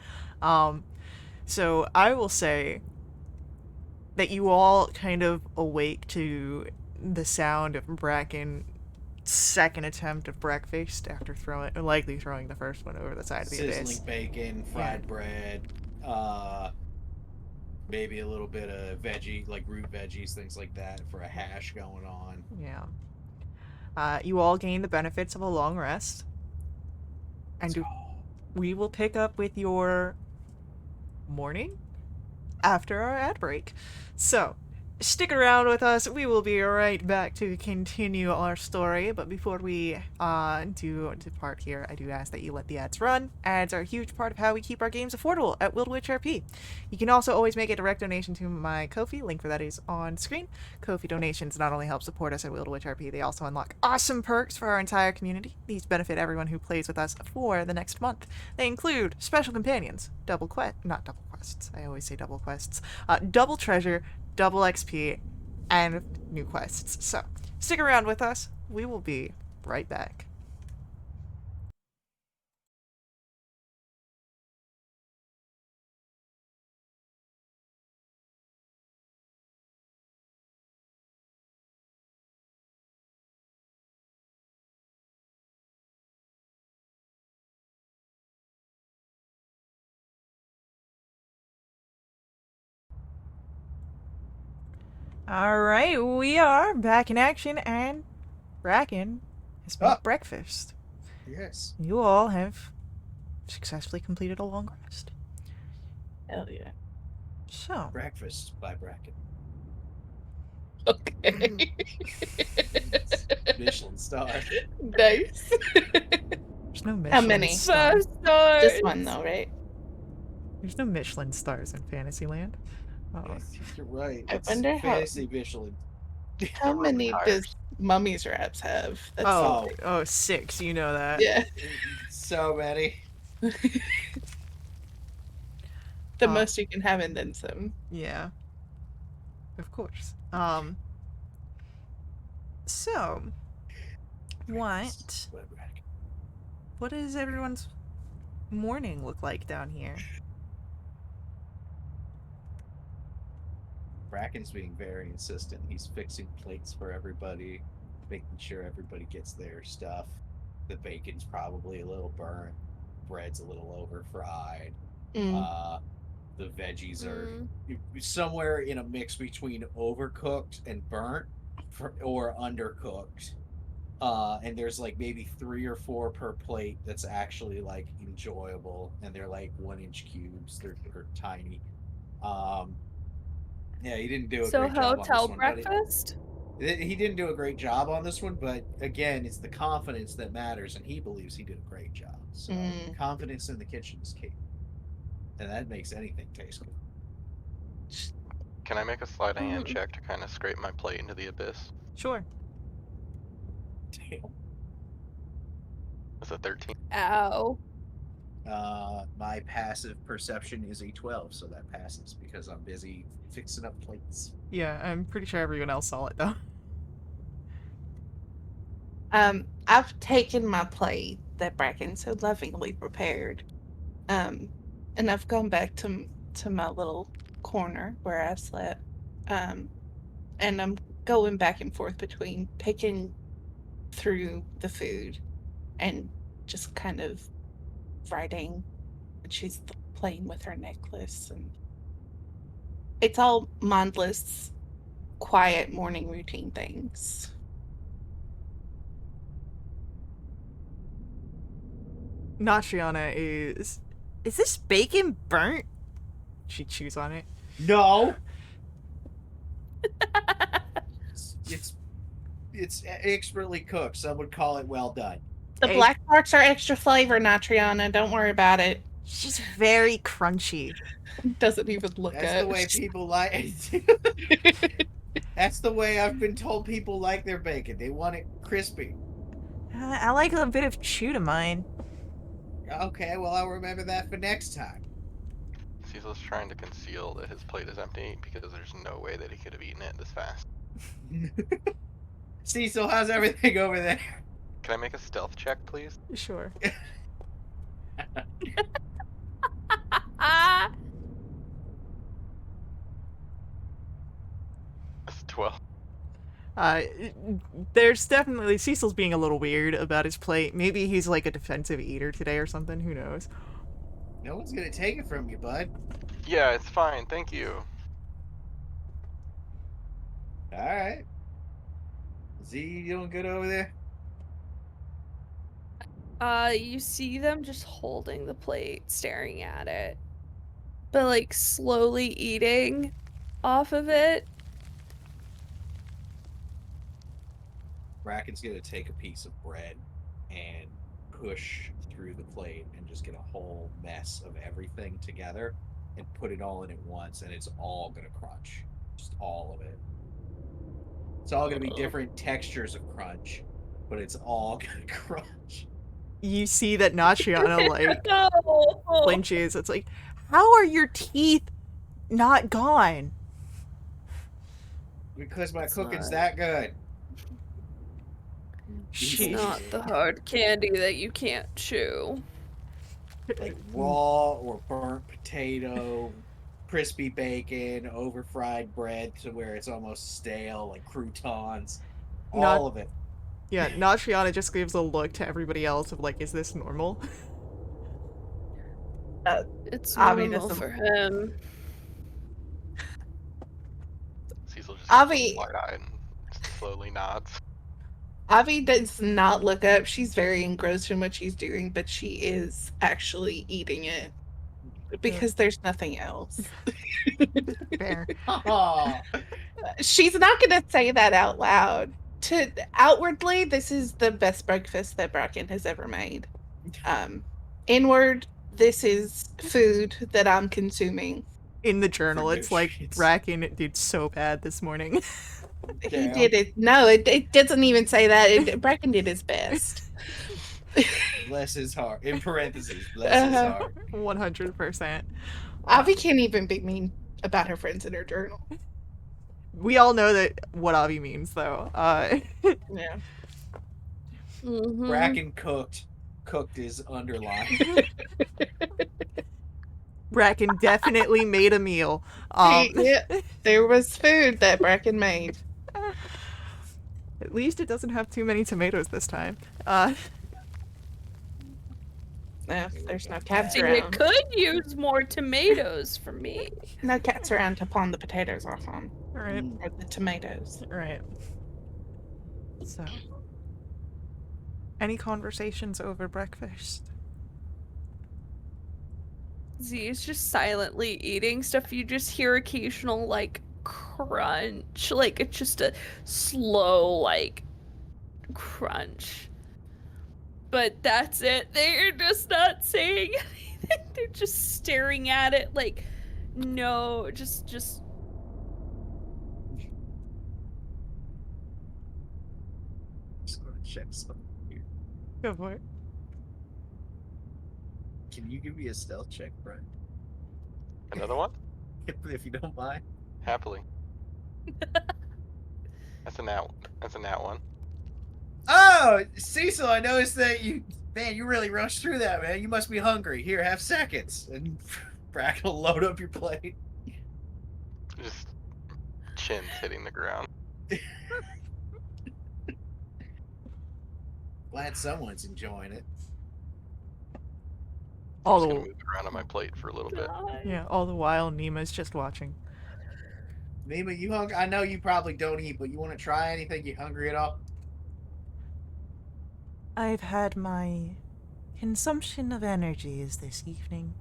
So I will say that you all kind of awake to the sound of Bracken's second attempt of breakfast after likely throwing the first one over the side of the Sizzling abyss. bacon, fried bread, maybe a little bit of veggie, like root veggies, things like that, for a hash going on. Yeah. You all gain the benefits of a long rest, and we will pick up with your morning after our ad break. So, stick around with us. We will be right back to continue our story. But before we do depart here, I do ask that you let the ads run. Ads are a huge part of how we keep our games affordable at Wildewitch RP. You can also always make a direct donation to my Ko-fi. Link for that is on screen. Ko-fi donations not only help support us at Wildewitch RP, they also unlock awesome perks for our entire community. These benefit everyone who plays with us for the next month. They include special companions, double quests. I always say double quests. Double treasure, double XP, and new quests. So, stick around with us. We will be right back. Alright, we are back in action, and Bracken has made breakfast. Yes. You all have successfully completed a long rest. Hell yeah. So, Breakfast by Bracken. Okay. Michelin star. Nice. there's no Michelin How many? star. 5 stars. Just one though, right? There's no Michelin stars in Fantasyland. Oh. You're right. I It's wonder how- fantasy Michelin. How many tires. does Mummy's Wraps have? That's Oh, 6, you know that. yeah. So many. The most you can have and then some. Yeah. Of course. So, what does everyone's morning look like down here? Bracken's being very insistent. He's fixing plates for everybody, making sure everybody gets their stuff. The bacon's probably a little burnt. Bread's a little over fried. The veggies are somewhere in a mix between overcooked and burnt or undercooked. And there's like maybe 3 or 4 per plate that's actually like enjoyable, and they're like 1-inch cubes. They're tiny. Yeah, he didn't do a great job on this hotel one. breakfast? He didn't do a great job on this one, but again, it's the confidence that matters, and he believes he did a great job. So confidence in the kitchen is key, and that makes anything taste good. Can I make a sleight of hand check to kind of scrape my plate into the abyss? Sure. Damn. That's a 13. Ow. My passive perception is a 12, so that passes because I'm busy fixing up plates. Yeah, I'm pretty sure everyone else saw it though. I've taken my plate that Bracken so lovingly prepared, and I've gone back to my little corner where I slept, and I'm going back and forth between picking through the food and just kind of writing. She's playing with her necklace, and it's all mindless, quiet morning routine things. Natriana is this bacon burnt? She chews on it. No. It's expertly cooked. Some would call it well done. The black parts are extra flavor, Natriana. Don't worry about it. She's very crunchy. Doesn't even look That's at the way people like. That's the way I've been told people like their bacon. They want it crispy. I like a bit of chew to mine. Okay, well, I'll remember that for next time. Cecil's trying to conceal that his plate is empty because there's no way that he could have eaten it this fast. Cecil, how's everything over there? Can I make a stealth check, please? Sure. That's 12. There's definitely Cecil's being a little weird about his plate. Maybe he's like a defensive eater today or something. Who knows? No one's gonna take it from you, bud. Yeah, it's fine. Thank you. All right. Z, you doing good over there? You see them just holding the plate, staring at it, but like slowly eating off of it. Bracken's gonna take a piece of bread and push through the plate and just get a whole mess of everything together and put it all in at once, and it's all gonna crunch. Just all of it. It's all gonna be different textures of crunch, but it's all gonna crunch. You see that Nachiana, like, No. flinches. It's like, how are your teeth not gone? Because my It's cooking's not. that good. It's She, not the hard candy that you can't chew. Like raw or burnt potato, crispy bacon, over fried bread to where it's almost stale, like croutons. Not- All of it. yeah, Nachiana just gives a look to everybody else of like, is this normal? It's Avi normal doesn't- for him. Cecil just Avi- wide-eyed and slowly nods. Avi does not look up. She's very engrossed in what she's doing, but she is actually eating it because there's nothing else. Fair. Oh, She's not going to say that out loud. To outwardly, this is the best breakfast that Bracken has ever made. Inward, this is food that I'm consuming. In the journal, For it's like, nutrients. Bracken did so bad this morning. He Damn. did it. No, it doesn't even say that. Bracken did his best. bless his heart. In parentheses, bless his Uh-huh. heart. 100%. Avi can't even be mean about her friends in her journal. We all know that what Avi means, though. Yeah. Mhm. Bracken cooked is underlined. Bracken definitely made a meal. Yeah, there was food that Bracken made. At least it doesn't have too many tomatoes this time. There's no cats See, it around. could use more tomatoes for me. No cats around to pawn the potatoes off on. Alright, Or the tomatoes. right. So. Any conversations over breakfast? Z is just silently eating stuff. You just hear occasional, like, crunch. Like, it's just a slow, like, crunch. But that's it. They're just not saying anything. They're just staring at it like, no, just Just gonna check something here. Go for it. Can you give me a stealth check, Brian? Another one? If you don't mind. Happily. That's a nat one. Oh, Cecil, I noticed that you really rushed through that, man. You must be hungry. Here, have seconds. And Bracken will load up your plate. Just chins hitting the ground. Glad someone's enjoying it. All Just gonna the, move around on my plate for a little bit. yeah, all the while Nima's just watching. Mima, you hungry? I know you probably don't eat, but you want to try anything? You hungry at all? I've had my consumption of energies this evening.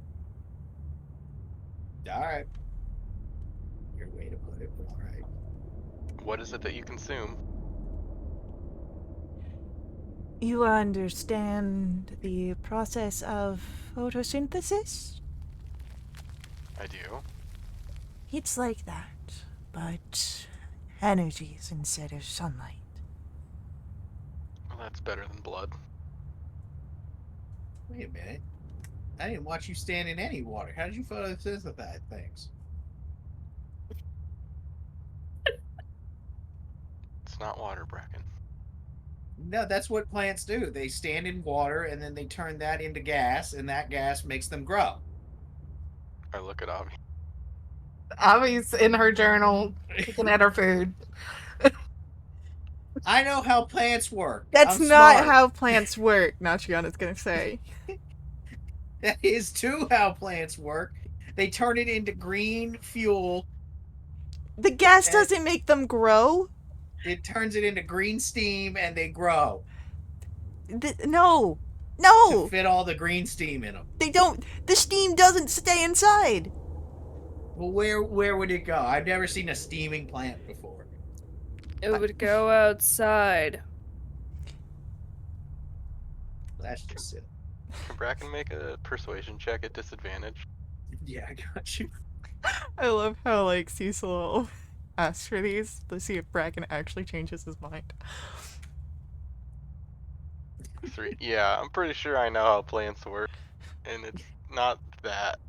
All right. Your way to put it, but all right. What is it that you consume? You understand the process of photosynthesis? I do. It's like that, but energies instead of sunlight. Well, that's better than blood. Wait a minute. I didn't watch you stand in any water. How did you photosynthesize things? It's not water, Bracken. No, that's what plants do. They stand in water and then they turn that into gas, and that gas makes them grow. I look at Avi. Avi's in her journal, picking at her food. I know how plants work. That's I'm not smart. how plants work, Nachiana's gonna say. That is too how plants work. They turn it into green fuel. The gas And- doesn't make them grow. It turns it into green steam, and they grow No! to No! fit all the green steam in them. They don't. The steam doesn't stay inside. Well, where would it go? I've never seen a steaming plant before. It would go outside. That's just silly. Can Bracken make a persuasion check at disadvantage? Yeah, I got you. I love how, like, Cecil asks for these to see if Bracken actually changes his mind. 3. Yeah, I'm pretty sure I know how plants work, and it's not that.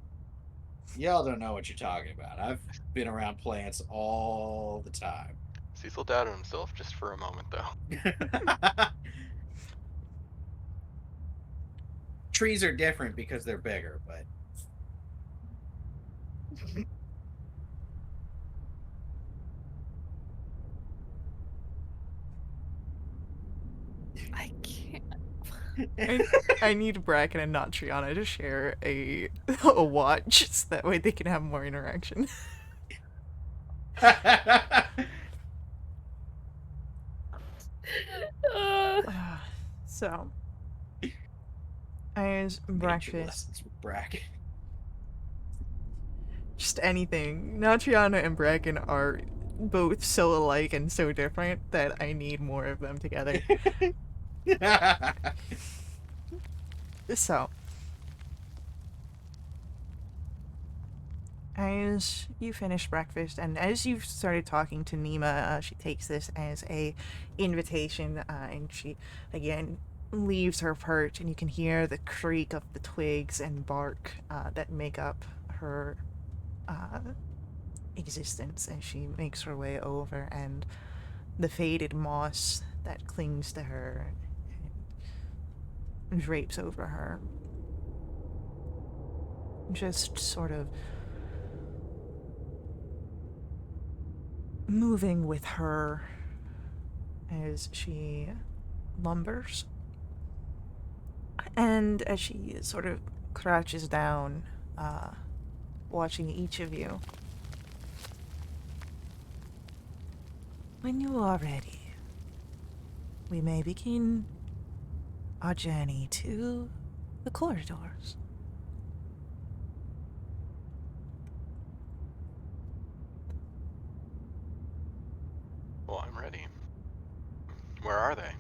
Y'all don't know what you're talking about. I've been around plants all the time. Cecil doubted himself just for a moment, though. Trees are different because they're bigger, but I can't. I need Bracken and not Triana to share a watch so that way they can have more interaction. So, as Major breakfast, lessons with Bracken. just anything. Now Triana and Bracken are both so alike and so different that I need more of them together. So, as you finish breakfast and as you've started talking to Nima, she takes this as a invitation, and she again leaves her perch, and you can hear the creak of the twigs and bark that make up her existence as she makes her way over, and the faded moss that clings to her and drapes over her, just sort of moving with her as she lumbers. And as she sort of crouches down, watching each of you. When you are ready, we may begin our journey to the corridors. Well, I'm ready. Where are they?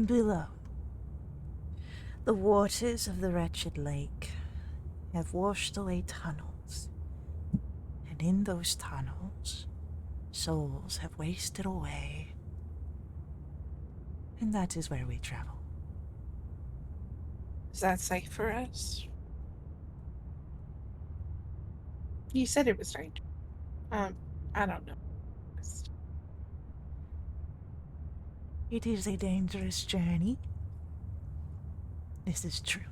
Below, the waters of the wretched lake have washed away tunnels, and in those tunnels, souls have wasted away, and that is where we travel. Is that safe for us? You said it was dangerous. I don't know. It is a dangerous journey. This is true.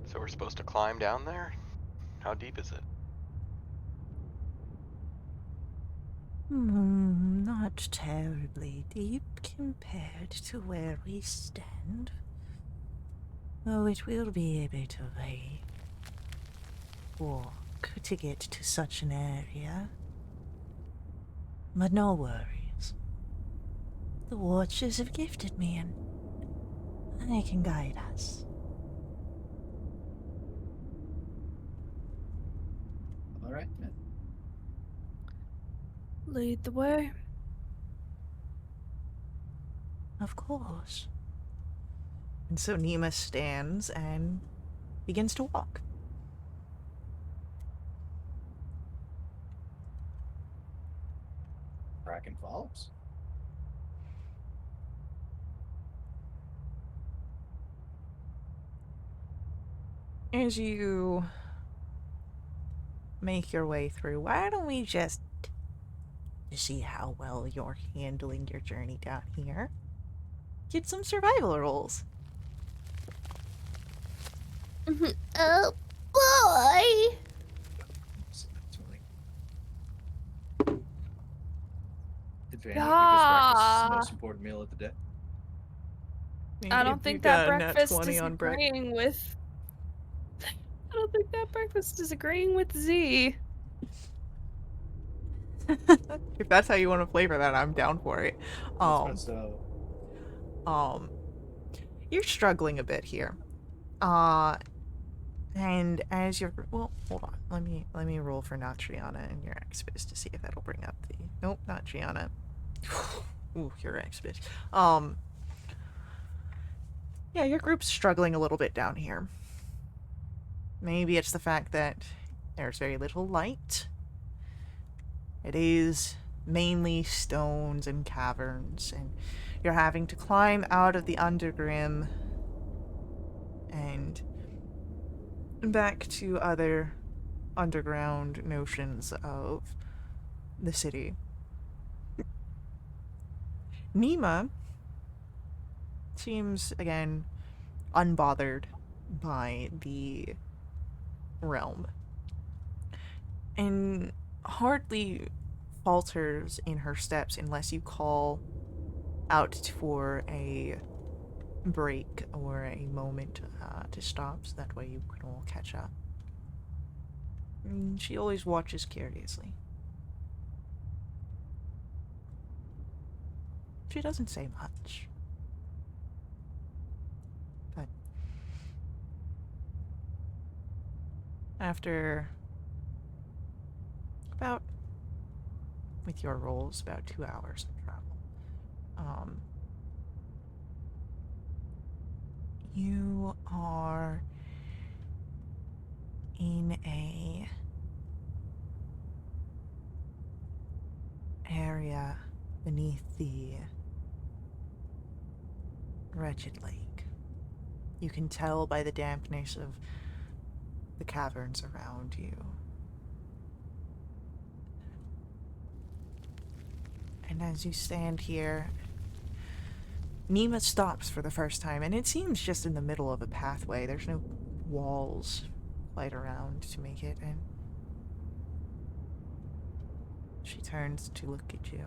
So we're supposed to climb down there? How deep is it? Not terribly deep compared to where we stand. Though it will be a bit of a walk to get to such an area. But no worries. The Watchers have gifted me and they can guide us. All right, then. Lead the way. Of course. And so Nima stands and begins to walk. Bracken follows. As you make your way through, why don't we just to see how well you're handling your journey down here, get some survival rolls. Oh boy! So that's really- Advantage Yeah. because breakfast is the most important meal of the day. I don't think that breakfast is agreeing with. I don't think that breakfast is agreeing with Z. If that's how you want to flavor that, I'm down for it. So You're struggling a bit here. And as you're, well, hold on. Let me roll for not Triana and your Expiz to see if that'll bring up the. Nope, not Triana. Ooh, your Expiz. Yeah, your group's struggling a little bit down here. Maybe it's the fact that there's very little light. It is mainly stones and caverns, and you're having to climb out of the undergrim and back to other underground notions of the city. Nima seems, again, unbothered by the realm and hardly falters in her steps unless you call out for a break or a moment to stop, so that way you can all catch up. And she always watches curiously. She doesn't say much. But after about, with your rolls, about 2 hours of travel, you are in a area beneath the wretched lake. You can tell by the dampness of the caverns around you. And as you stand here, Nima stops for the first time, and it seems just in the middle of a pathway. There's no walls quite around to make it, and she turns to look at you.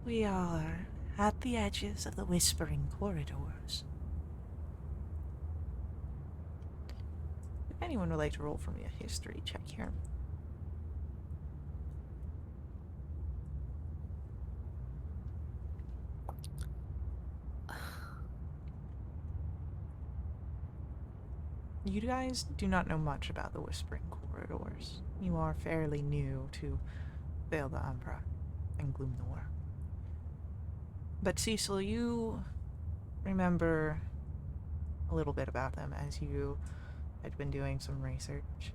We are at the edges of the Whispering Corridors. If anyone would like to roll for me a history check here. You guys do not know much about the Whispering Corridors. You are fairly new to Vale the Umbra and Gloomnor. But Cecil, you remember a little bit about them as you had been doing some research.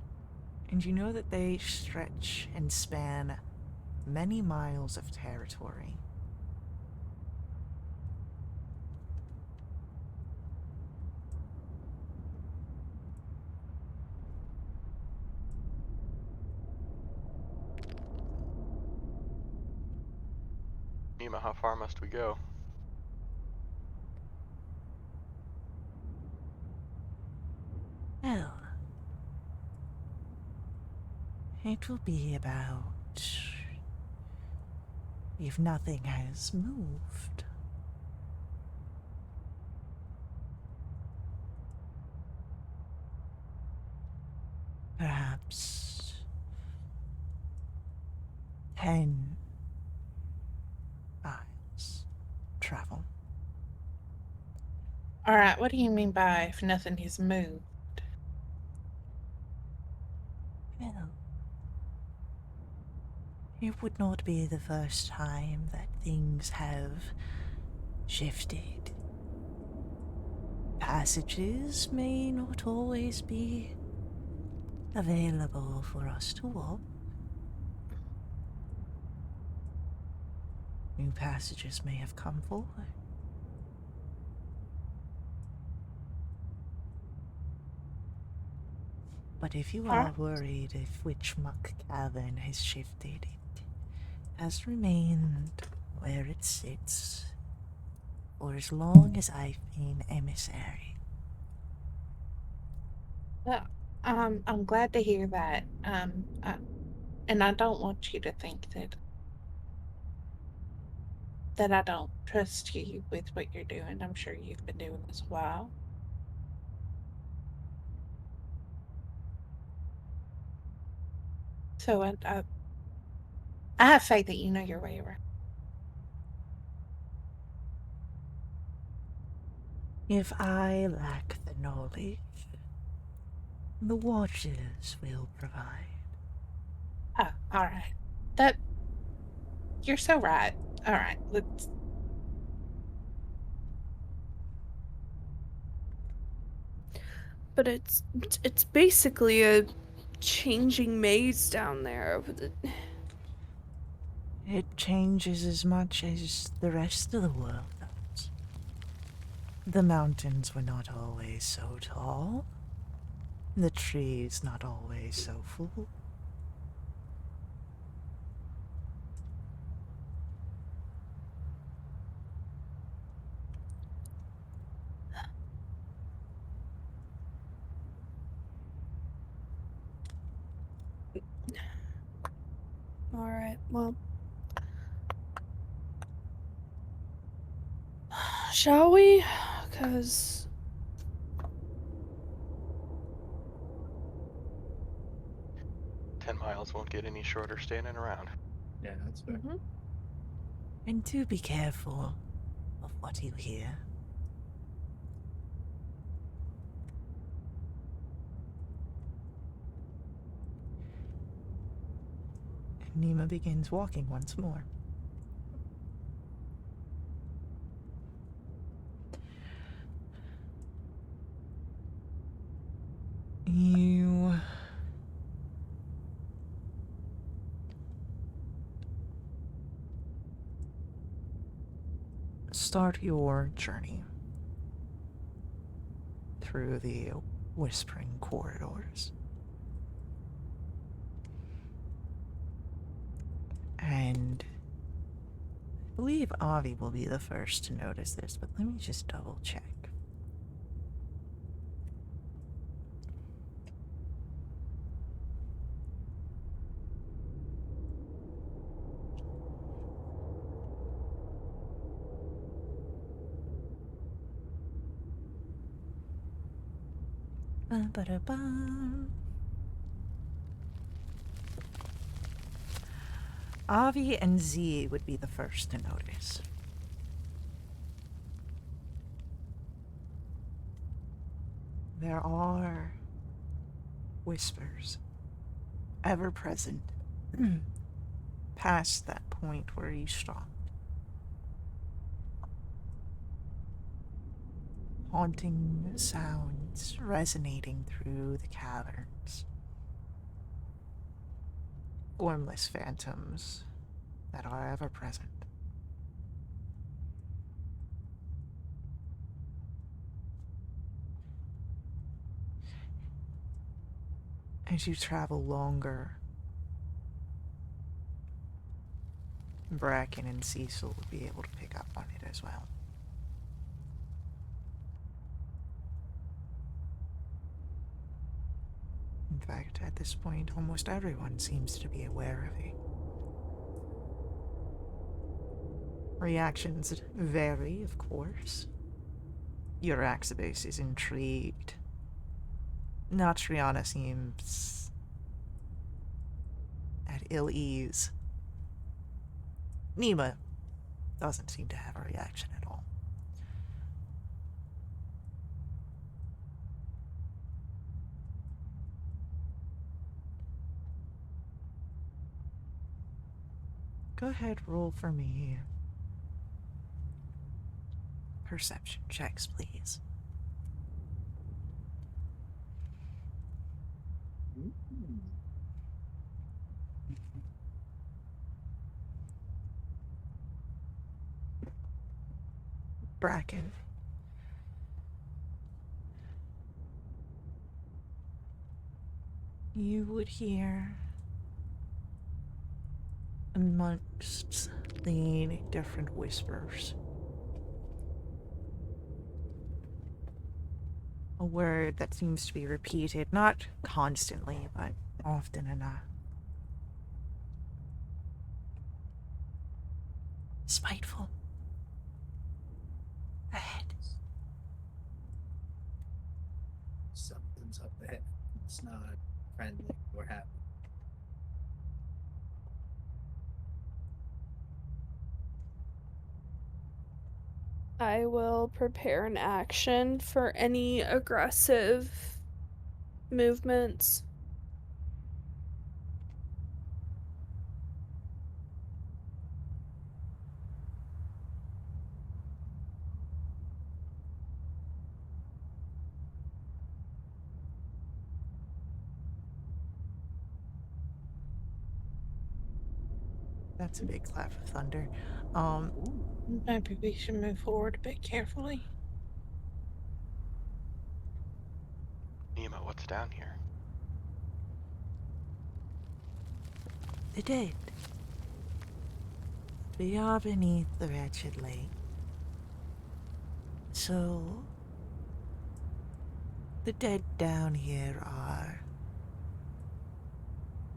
And you know that they stretch and span many miles of territory. Nima, how far must we go? Well, it will be about, if nothing has moved, perhaps 10 miles travel. Alright, what do you mean by if nothing has moved? Well, it would not be the first time that things have shifted. Passages may not always be available for us to walk. New passages may have come forward. But if you are worried if Witchmuck Cavern has shifted, it has remained where it sits for as long as I've been emissary. Well, I'm glad to hear that. And I don't want you to think that I don't trust you with what you're doing. I'm sure you've been doing this a while. So I have faith that you know your way around. If I lack the knowledge, the watchers will provide. Oh, all right. That you're so right. All right, let's. But it's basically a changing maze down there. It changes as much as the rest of the world does. The mountains were not always so tall. The trees not always so full. All right, well, shall we? Because 10 miles won't get any shorter standing around. Yeah, that's fair. And do be careful of what you hear. And Nima begins walking once more. You start your journey through the whispering corridors. And I believe Avi will be the first to notice this, but let me just double check. Ba-ba-da-bum. Avi and Z would be the first to notice. There are whispers ever present past that point where you stopped. Haunting sounds resonating through the caverns. Formless phantoms that are ever present. As you travel longer, Bracken and Cecil will be able to pick up on it as well. In fact, at this point, almost everyone seems to be aware of it. Reactions vary, of course. Euraxabase is intrigued. Natriana seems at ill ease. Nima doesn't seem to have a reaction at all. Go ahead, roll for me. Perception checks, please. Bracken. You would hear amongst the different whispers a word that seems to be repeated, not constantly, but often enough. Spiteful. Ahead. Something's up ahead. It's not friendly or happy. I will prepare an action for any aggressive movements. That's a big clap of thunder. Maybe we should move forward a bit carefully. Nemo, what's down here? The dead. We are beneath the wretched lake. So, the dead down here are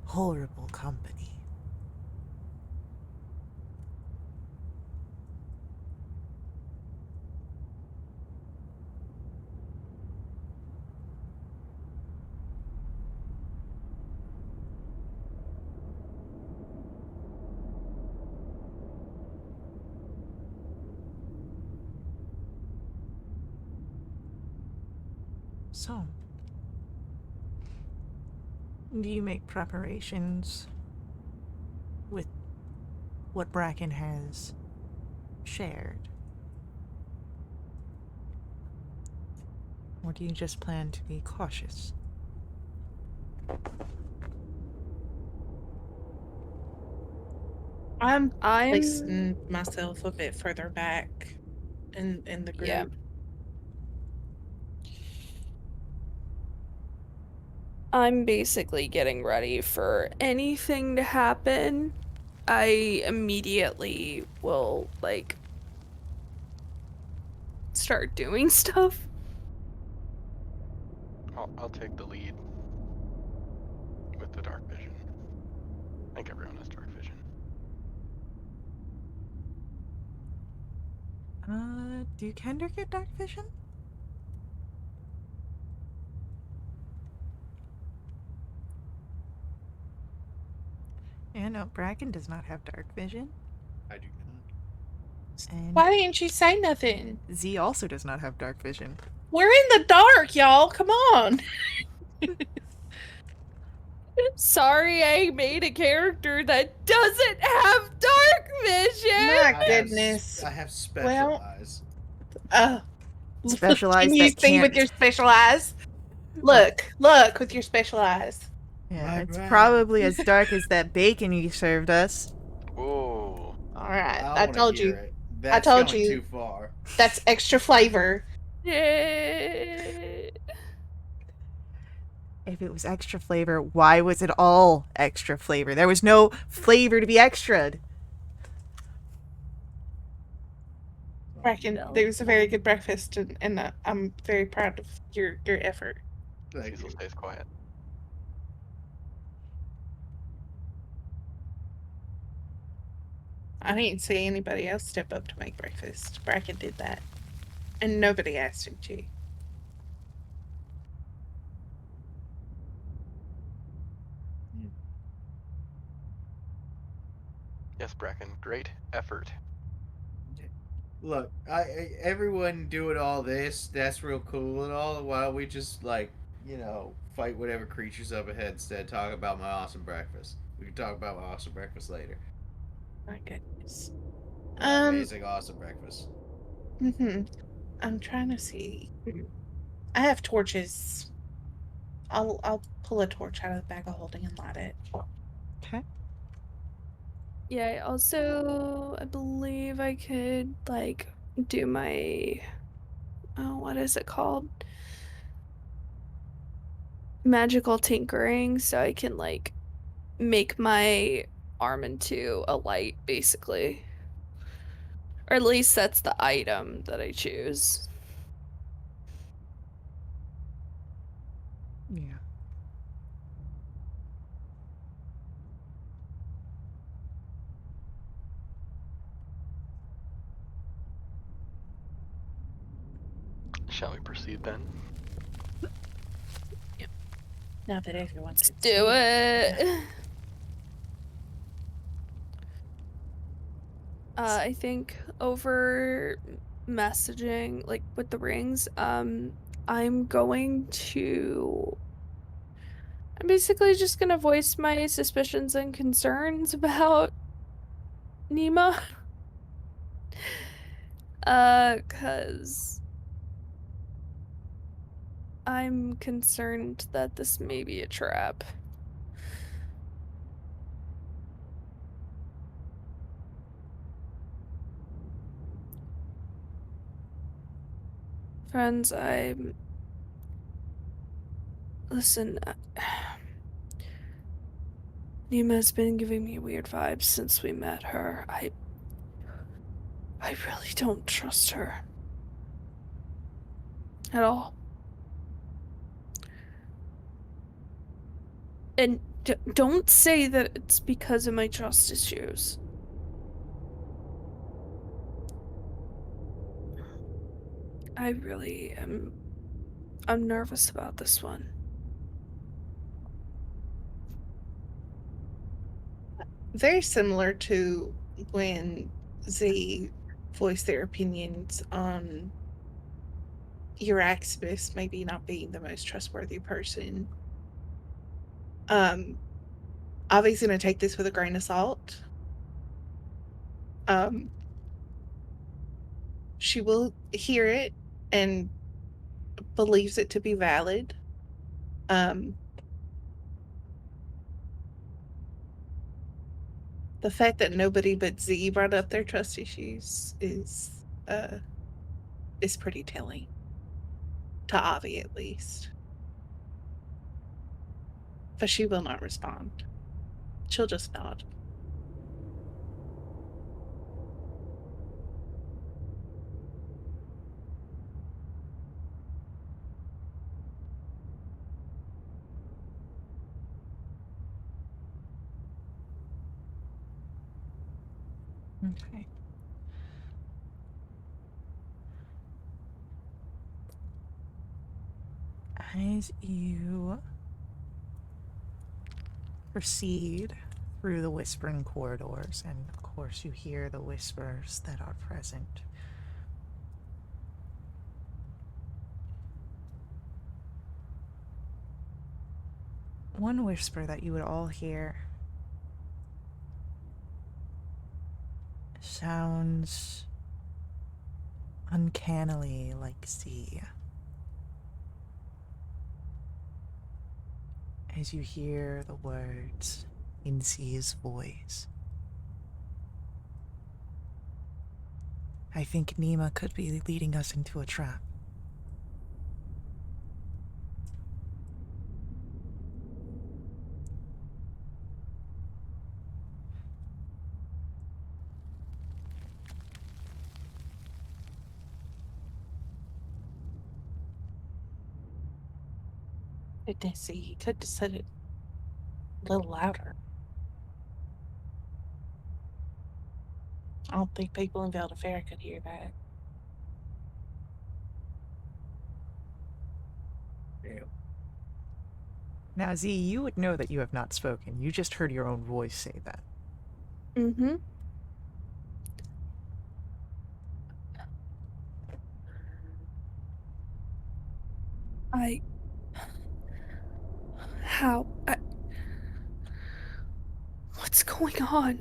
horrible company. So, do you make preparations with what Bracken has shared? Or do you just plan to be cautious? I'm I'm placing myself a bit further back in the group. Yeah. I'm basically getting ready for anything to happen. I immediately will like start doing stuff. I'll take the lead with the dark vision. I think everyone has dark vision. Do Kender get dark vision? Yeah, no, Bracken does not have dark vision. I do not. And Why didn't you say nothing? Z also does not have dark vision. We're in the dark, y'all. Come on. Sorry, I made a character that doesn't have dark vision. My goodness. I have special Well, eyes. Special eyes Can you that see with can't- your special eyes? Look with your special eyes. Yeah, My it's brand. probably as dark as that bacon you served us. Ooh. All right, I I wanna told hear you. it. That's told going you. too far. That's extra flavor. Yeah. If it was extra flavor, why was it all extra flavor? There was no flavor to be extra'd. Bracken, there was a very good breakfast, and I'm very proud of your effort. Thank Cecil you. stays quiet. I didn't see anybody else step up to make breakfast. Bracken did that, and nobody asked him to. Yes, Bracken, great effort. Look, everyone doing all this, that's real cool and all, while we just, like, fight whatever creatures up ahead instead, talk about my awesome breakfast. We can talk about my awesome breakfast later. My goodness. My amazing awesome breakfast. I'm trying to see. I have torches. I'll pull a torch out of the bag of holding and light it. Okay. Yeah, I believe I could, like, do my, what is it called? Magical tinkering, so I can, like, make my arm into a light, basically. Or at least that's the item that I choose. Yeah. Shall we proceed then? Now that everyone's Let's do it. I think over messaging, like with the rings, I'm basically just gonna voice my suspicions and concerns about Nima. 'Cause I'm concerned that this may be a trap. Friends, listen, Nima's been giving me weird vibes since we met her. I really don't trust her. At all. And don't say that it's because of my trust issues. I really am. I'm nervous about this one. Very similar to when Z voiced their opinions on Euraxibus maybe not being the most trustworthy person. Avi's gonna take this with a grain of salt. She will hear it and believes it to be valid. The fact that nobody but Z brought up their trust issues is pretty telling. To Avi, at least. But she will not respond. She'll just nod. Okay. As you proceed through the whispering corridors, and of course you hear the whispers that are present, one whisper that you would all hear sounds uncannily like Z. As you hear the words in Z's voice, I think Nima could be leading us into a trap. Goodness, see, he could have said it a little louder. I don't think people in Valdefera could hear that. Damn. Now, Z, you would know that you have not spoken. You just heard your own voice say that. Mm-hmm. How? What's going on?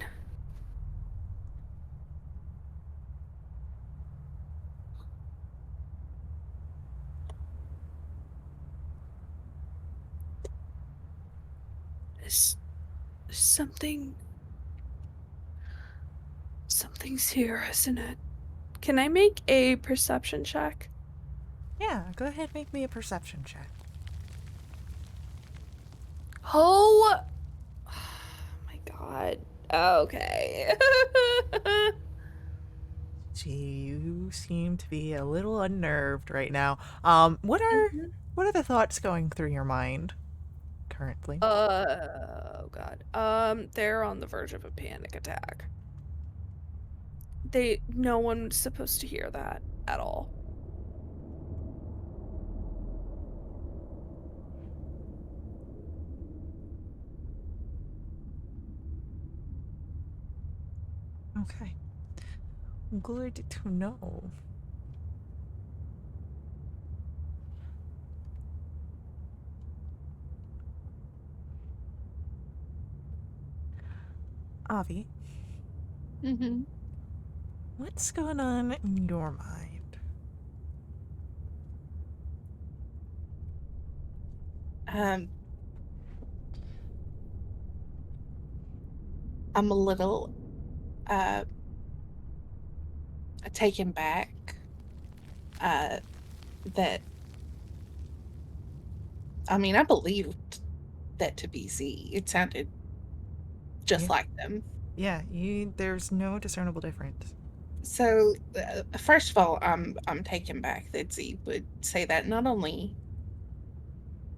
Is something... Something's here, isn't it? Can I make a perception check? Yeah, go ahead, make me a perception check. Oh! My god. Okay. Gee, you seem to be a little unnerved right now. What are the thoughts going through your mind currently? Oh god. They're on the verge of a panic attack. No one's supposed to hear that at all. Okay. Good to know. Avi, Mm-hmm. what's going on in your mind? Um, I'm a little uh taken back that I believed that to be Z. It sounded just Yeah, like them. yeah. There's no discernible difference. So first of all, I'm taken back that Z would say that not only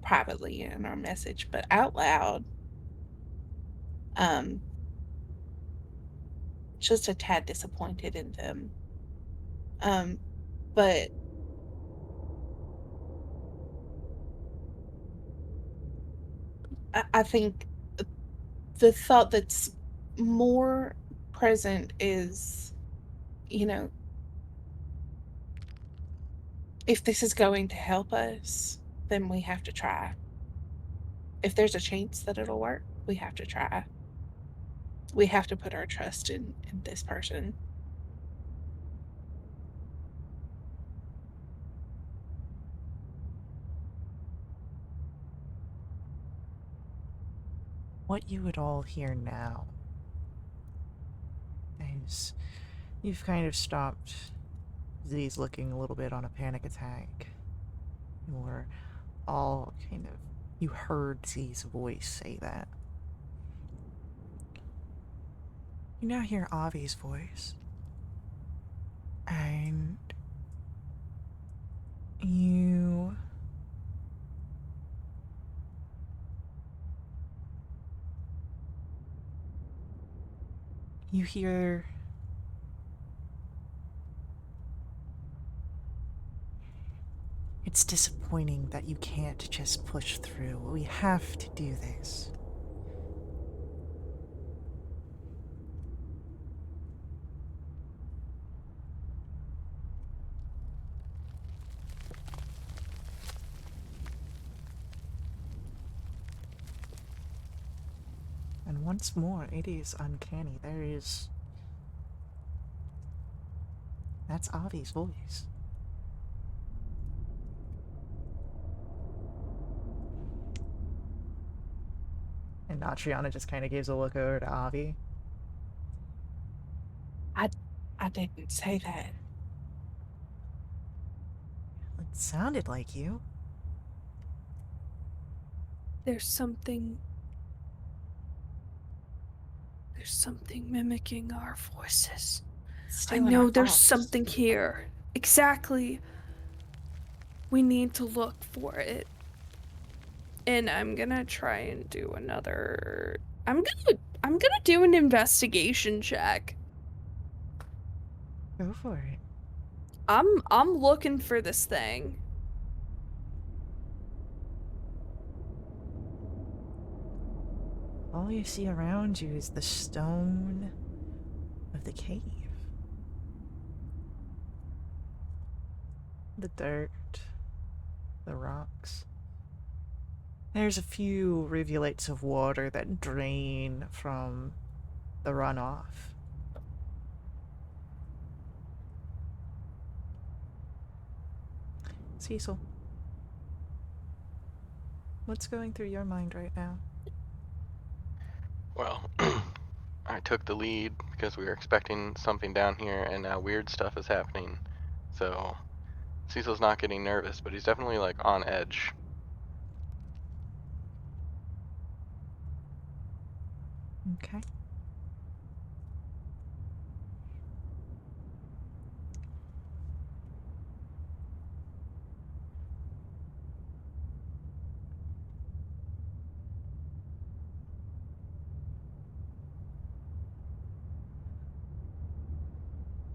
privately in our message, but out loud. Um, just a tad disappointed in them. Um, but I think the thought that's more present is, you know, if this is going to help us, then we have to try. If there's a chance that it'll work, we have to try. We have to put our trust in this person. What you would all hear now is you've kind of stopped. Z's looking a little bit on a panic attack. You're all kind of. You heard Z's voice say that. You now hear Avi's voice. And you hear it's disappointing that you can't just push through. We have to do this. And once more, it is uncanny. That's Avi's voice. And Natriana just kind of gives a look over to Avi. I didn't say that. It sounded like you. There's something mimicking our voices. I Stealing know our there's thoughts. something here. Exactly. We need to look for it. And I'm gonna try and do another. I'm gonna do an investigation check. Go for it. I'm looking for this thing. All you see around you is the stone of the cave. The dirt, the rocks. There's a few rivulets of water that drain from the runoff. Cecil, what's going through your mind right now? Well, I took the lead because we were expecting something down here, and now weird stuff is happening. So Cecil's not getting nervous, but he's definitely like on edge. Okay.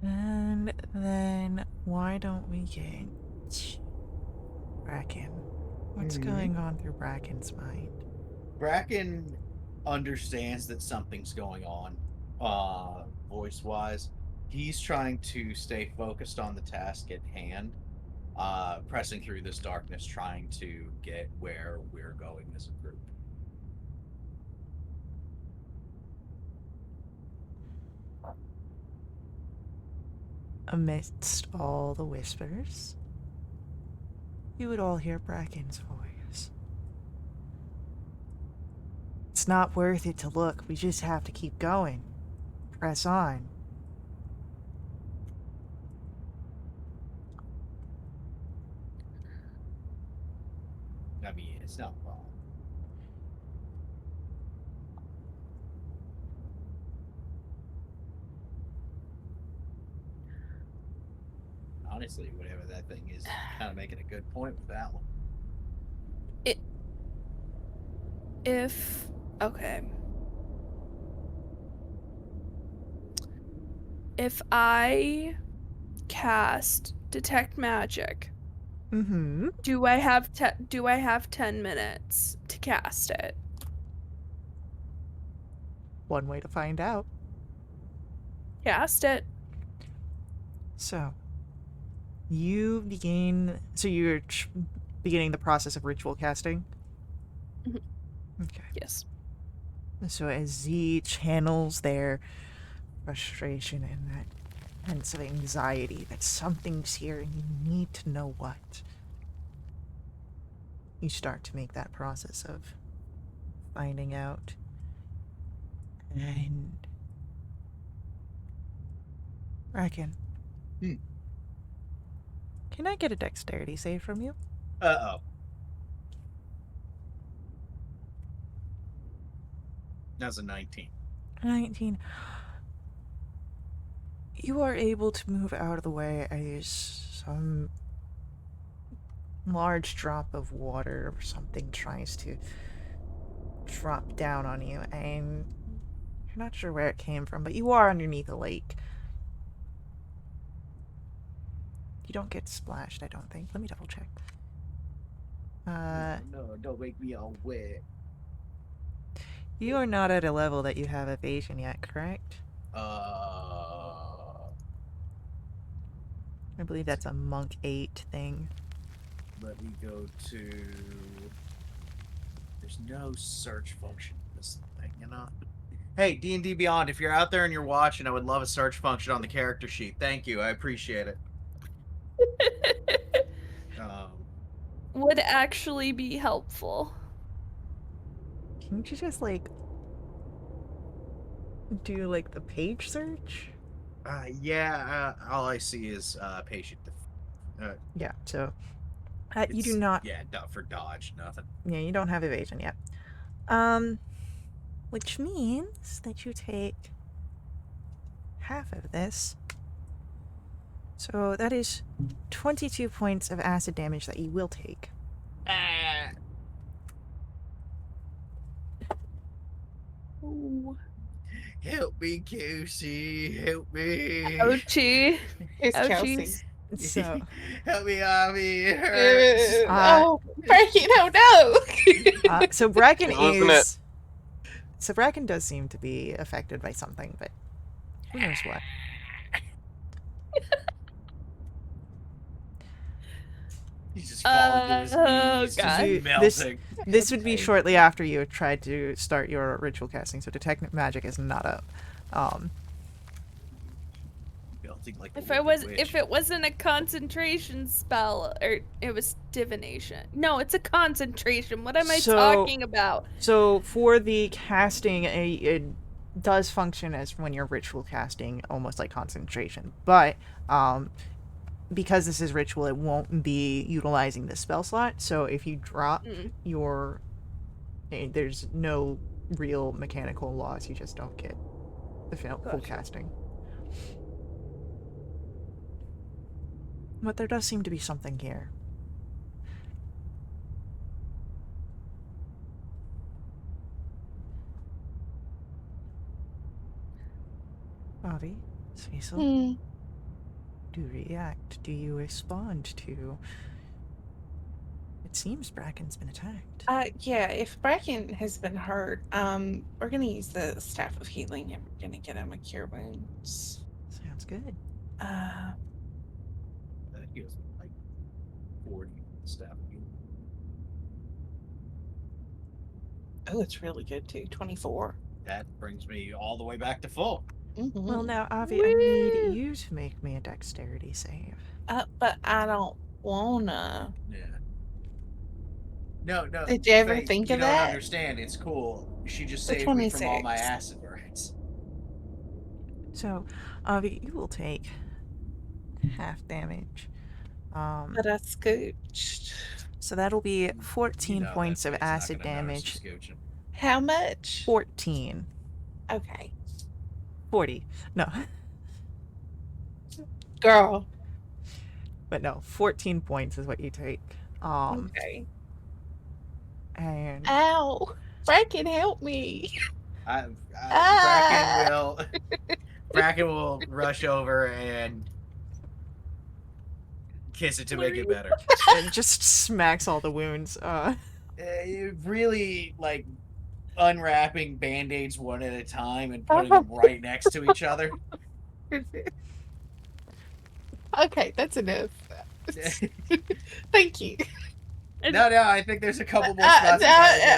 And then why don't we get Bracken? What's going on through Bracken's mind? Bracken understands that something's going on, voice wise. He's trying to stay focused on the task at hand, pressing through this darkness, trying to get where we're going as a group. amidst all the whispers, you would all hear Bracken's voice. It's not worth it to look. We just have to keep going. Press on. I mean, it's not wrong. Honestly, whatever that thing is, kind of making a good point with that one. If I cast detect magic, Mm-hmm. do I have 10 minutes to cast it? One way to find out. Cast it. So, you begin. So you're beginning the process of ritual casting? Mhm. Okay. Yes. So as Z channels their frustration and that sense of anxiety that something's here and you need to know what, you start to make that process of finding out. And Bracken, can I get a dexterity save from you? Uh-oh. That's a 19. 19. You are able to move out of the way as some large drop of water or something tries to drop down on you, and you're not sure where it came from, but you are underneath a lake. You don't get splashed, I don't think. Let me double check. No, don't make me all wet. You are not at a level that you have evasion yet, correct? I believe that's a monk 8 thing. Let me go to... There's no search function in this thing, you know? Hey, D&D Beyond, if you're out there and you're watching, I would love a search function on the character sheet. Thank you, I appreciate it. Would actually be helpful. Can you just, like, do, like, the page search? All I see is patient. Yeah, so you do not... Yeah, for dodge, nothing. Yeah, you don't have evasion yet. Which means that you take half of this. So that is 22 points of acid damage that you will take. Ooh. Help me, Casey. Help me. Ouchie. It's Ouchies. Kelsey. So, Help me, Avi. It hurts. Oh, Bracken, oh no! so Bracken Wasn't is... So Bracken does seem to be affected by something, but who knows what. He's just falling to his knees, God. just melting. This would be shortly after you tried to start your ritual casting, so detect magic is not up. Melting like If a it wasn't a concentration spell, or it was divination. No, it's a concentration. What am I talking about? So for the casting, it does function as when you're ritual casting, almost like concentration. But because this is ritual, it won't be utilizing the spell slot. So if you drop your... There's no real mechanical loss. You just don't get the full casting. But there does seem to be something here. Avi, Cecil, do you react? Do you respond to... It seems Bracken's been attacked. Yeah, if Bracken has been hurt, we're gonna use the Staff of Healing and we're gonna get him a Cure Wounds. Sounds good. He was like 40 staff. Oh, it's really good too. 24. That brings me all the way back to full. Well, now, Avi, I need you to make me a dexterity save. But I don't wanna. Yeah. No. Did you ever Faye, think you of don't that? understand. It's cool. She just The saved me from all my 26. acid burns. So, Avi, you will take half damage. But I scooched. So that'll be You 14 know points that of Faye's not acid gonna notice damage. you scooching. How much? 14. Okay. 40. No. Girl. But no, 14 points is what you take. Okay. And Ow. Bracken, help me. Bracken will rush over and kiss it to make it better. it just smacks all the wounds. Really, like, unwrapping band-aids one at a time and putting them right next to each other. Okay, that's enough. Thank you. No, I think there's a couple more spots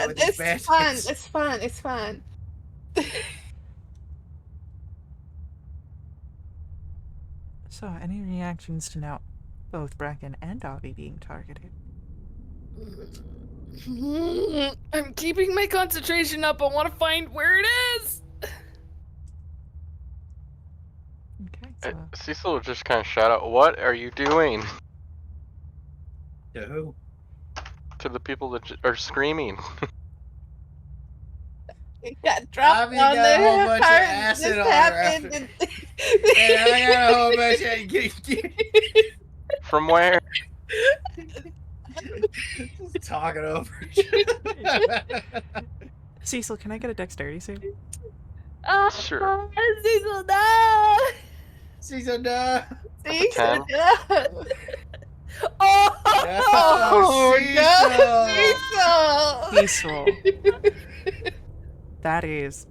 with these It's fine. band-aids. It's fine. It's fine. So, any reactions to now both Bracken and Avi being targeted? I'm keeping my concentration up. I want to find where it is. Okay, so Cecil will just kind of shout out, "What are you doing?" To who? to the people that are screaming. It got dropped Avi on got the a whole bunch of heart. acid This on her happened. And I got a whole bunch of From where? talking over each other. Cecil, can I get a dexterity save? Sure. Cecil, no! Cecil, no. See? 10. Oh! Oh, no, Cecil. That is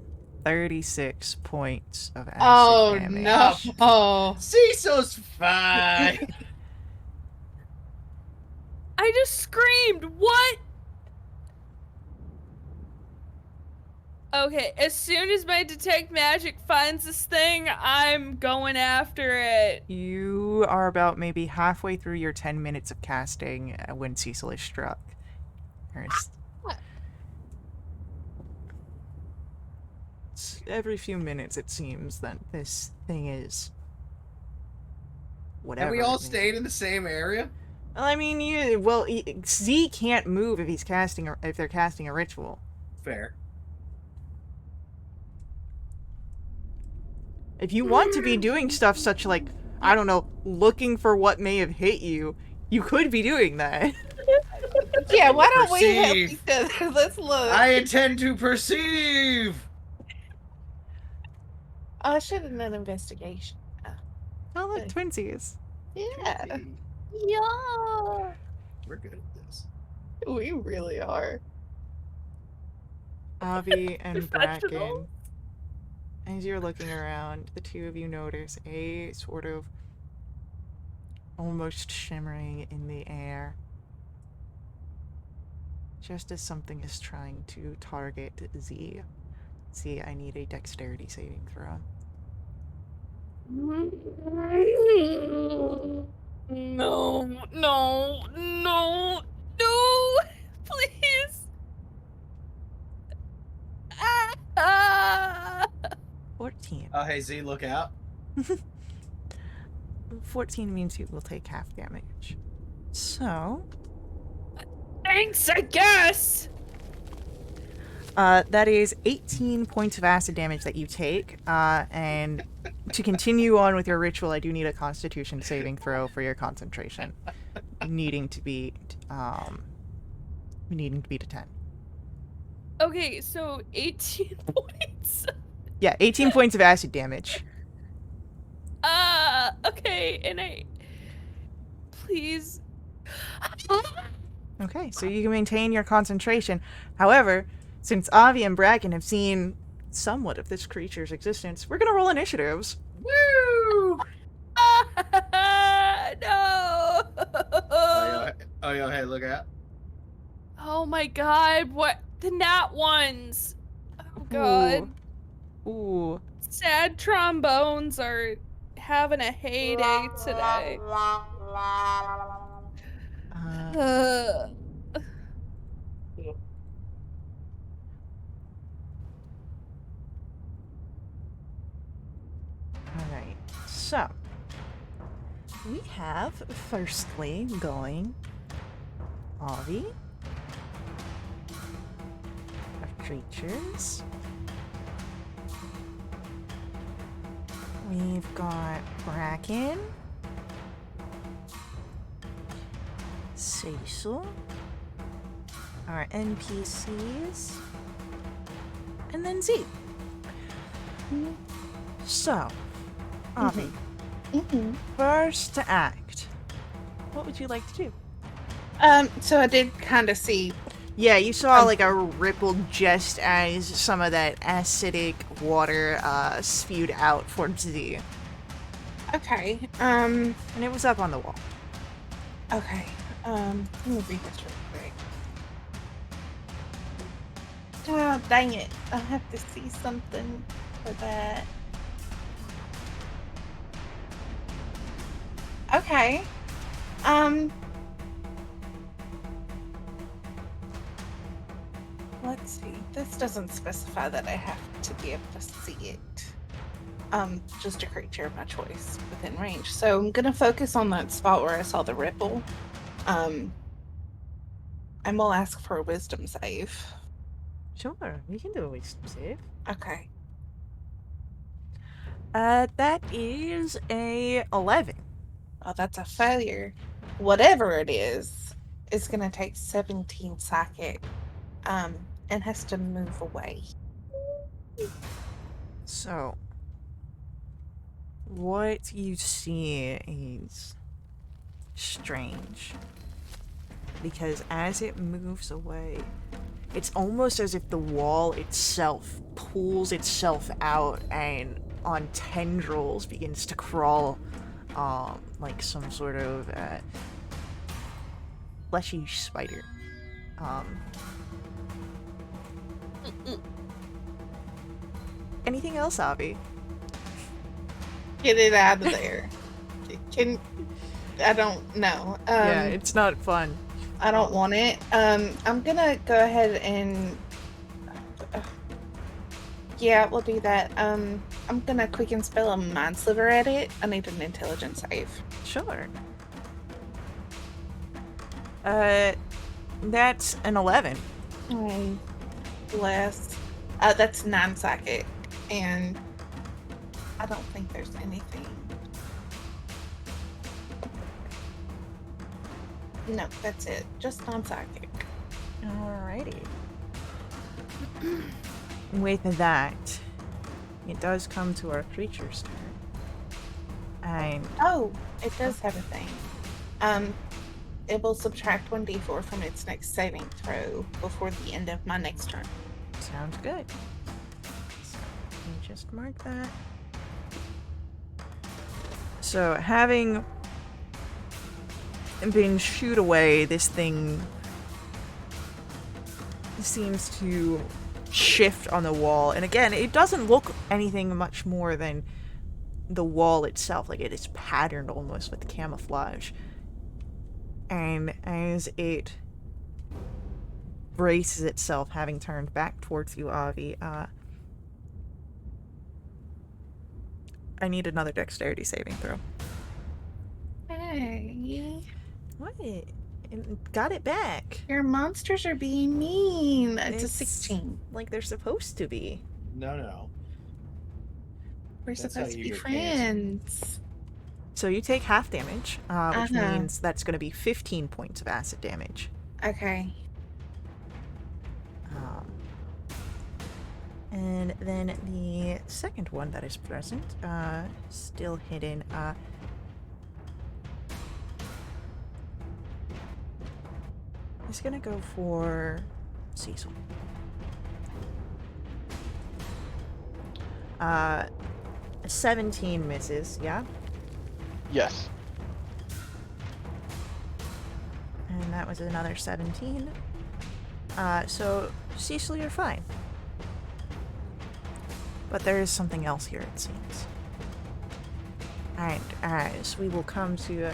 36 points of acid damage. no. Oh. Cecil's fine. I just screamed. What? Okay, as soon as my detect magic finds this thing, I'm going after it. You are about maybe halfway through your 10 minutes of casting when Cecil is struck. Every few minutes it seems that this thing is whatever. And we all it may stayed in the same area? I mean, Z can't move if they're casting a ritual. Fair. If you want to be doing stuff such like, I don't know, looking for what may have hit you, you could be doing that. Yeah, why don't we help Perceive. each other? Let's look. I intend to perceive. I should have done investigation. Oh, look, twinsies. Yeah, Yeah. We're good at this. we really are. Avi and Bracken, Professional. as you're looking around, the two of you notice a sort of almost shimmering in the air. Just as something is trying to target Z. Z, I need a dexterity saving throw. No, please. 14. Oh, hey, Z, look out. 14 means you will take half damage. So, Thanks, I guess. that is 18 points of acid damage that you take. And to continue on with your ritual, I do need a Constitution saving throw for your concentration, needing to be to 10. Okay, so 18 points. Yeah, 18 points of acid damage. Okay, and please. Okay, so you can maintain your concentration. However, since Avi and Bracken have seen somewhat of this creature's existence, we're gonna roll initiatives. Woo! No. Oh, yo, hey, look out. Oh my god, what? The nat ones. Oh god. Ooh. sad trombones are having a heyday today. Uh, Alright, so we have firstly going Avi, our creatures. We've got Bracken, Cecil, our NPCs, and then Z. So, Avi, first act. What would you like to do? So I did kind of see. Yeah, you saw like a ripple just as some of that acidic water spewed out towards Z. Okay. And it was up on the wall. Okay. Let me read this real quick. Oh, dang it. I have to see something for that. Okay. Let's see. This doesn't specify that I have to be able to see it. Just a creature of my choice within range. So I'm gonna focus on that spot where I saw the ripple. And we'll ask for a wisdom save. Sure, we can do a wisdom save. Okay. That is a 11. Oh, that's a failure. Whatever it is, it's gonna take 17 psychic. And has to move away. So, what you see is strange. Because as it moves away, it's almost as if the wall itself pulls itself out and on tendrils begins to crawl like some sort of fleshy spider. Anything else, Avi? Get it out of there. I don't know. Yeah, it's not fun. I don't want it. I'm gonna go ahead and yeah, we'll do that. I'm gonna quicken spell a mind sliver at it. I need an intelligence save. Sure. That's an 11. Bless. That's 9 psychic, and I don't think there's anything. No, that's it. Just 9 psychic. Alrighty. With that, it does come to our creature's turn. And Oh, it does have a thing. It will subtract 1d4 from its next saving throw before the end of my next turn. sounds good. So, let me just mark that. So, having been shooed away, this thing seems to shift on the wall. And again, it doesn't look anything much more than the wall itself. Like, it is patterned almost with camouflage. And as it braces itself, having turned back towards you, Avi, I need another dexterity saving throw. Hey, What? Got it back. your monsters are being mean. It's a It's 16. like they're supposed to be. No. We're That's supposed how to you be get friends. So you take half damage, which Uh-huh. means that's going to be 15 points of acid damage. Okay. And then the second one that is present, still hidden, is gonna go for Cecil. 17 misses, yeah? Yes. And that was another 17. So, Cecil, you're fine. But there is something else here, it seems. And as we will come to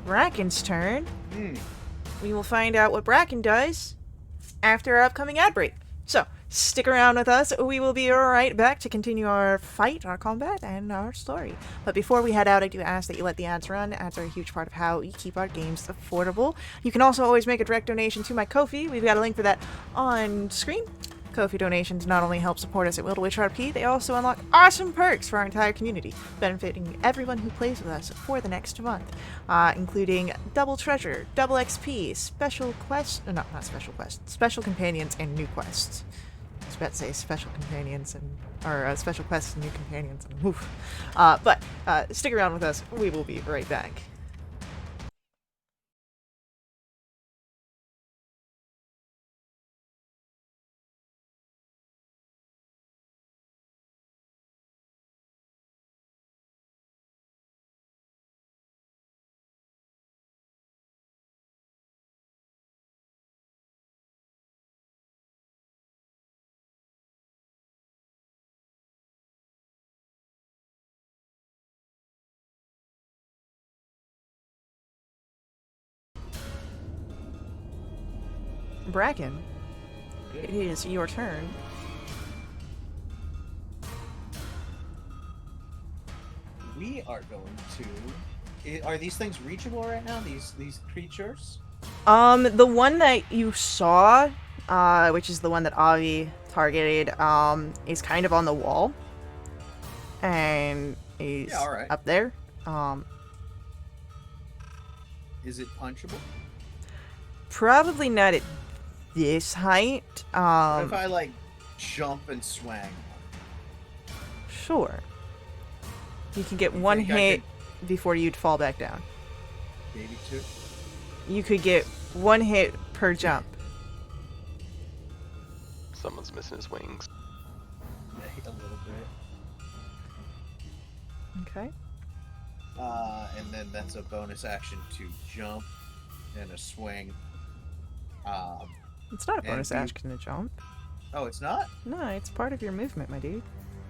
Bracken's turn, we will find out what Bracken does after our upcoming ad break. So, stick around with us. We will be right back to continue our fight, our combat, and our story. But before we head out, I do ask that you let the ads run. Ads are a huge part of how we keep our games affordable. You can also always make a direct donation to my Ko-fi. We've got a link for that on screen. Ko-fi donations not only help support us at Wildewitch RP, they also unlock awesome perks for our entire community, benefiting everyone who plays with us for the next month, including double treasure, double XP, special quests, not special quests, special companions, and new quests. I was about to say special companions or special quests and new companions. And woof. But stick around with us. We will be right back. Bracken, it is your turn. We are going to. Are these things reachable right now? These creatures? The one that you saw, which is the one that Avi targeted, is kind of on the wall. And is up there. Is it punchable? Probably not at this height. What if I like jump and swang? Sure. You can get one hit before you'd fall back down. Maybe two. You could get one hit per jump. Someone's missing his wings. A little bit. Okay. And then that's a bonus action to jump and a swing. It's not a bonus action to jump. Oh, it's not? No, it's part of your movement, my dude.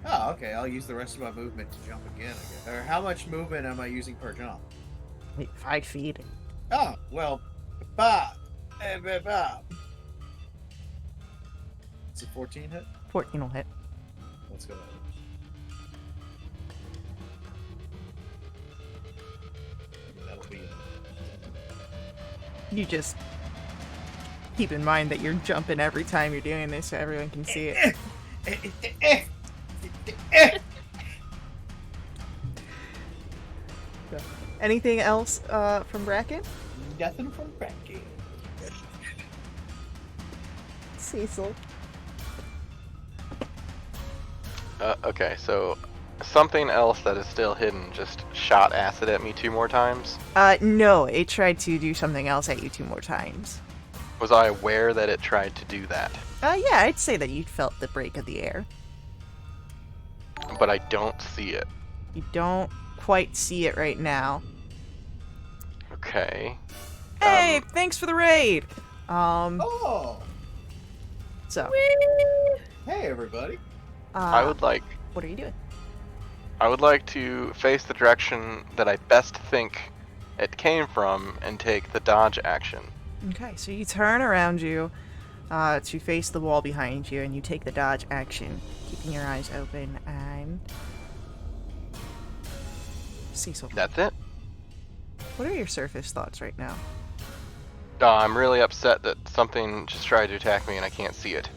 Oh, okay. I'll use the rest of my movement to jump again, I guess. Or how much movement am I using per jump? 5 feet. Oh, well, bah. It's a 14 hit? 14 will hit. Let's go. That'll be it. You just keep in mind that you're jumping every time you're doing this so everyone can see it. Anything else from Bracken? Nothing from Bracken. Cecil. Okay, so something else that is still hidden just shot acid at me 2 more times. No, it tried to do something else at you 2 more times. Was I aware that it tried to do that? Yeah, I'd say that you felt the break of the air. But I don't see it. You don't quite see it right now. Okay. Hey, thanks for the raid! Oh! So. Hey, everybody. I would like... What are you doing? I would like to face the direction that I best think it came from and take the dodge action. Okay, so you turn around you to face the wall behind you, and you take the dodge action, keeping your eyes open, and... Cecil. That's it? What are your surface thoughts right now? I'm really upset that something just tried to attack me and I can't see it.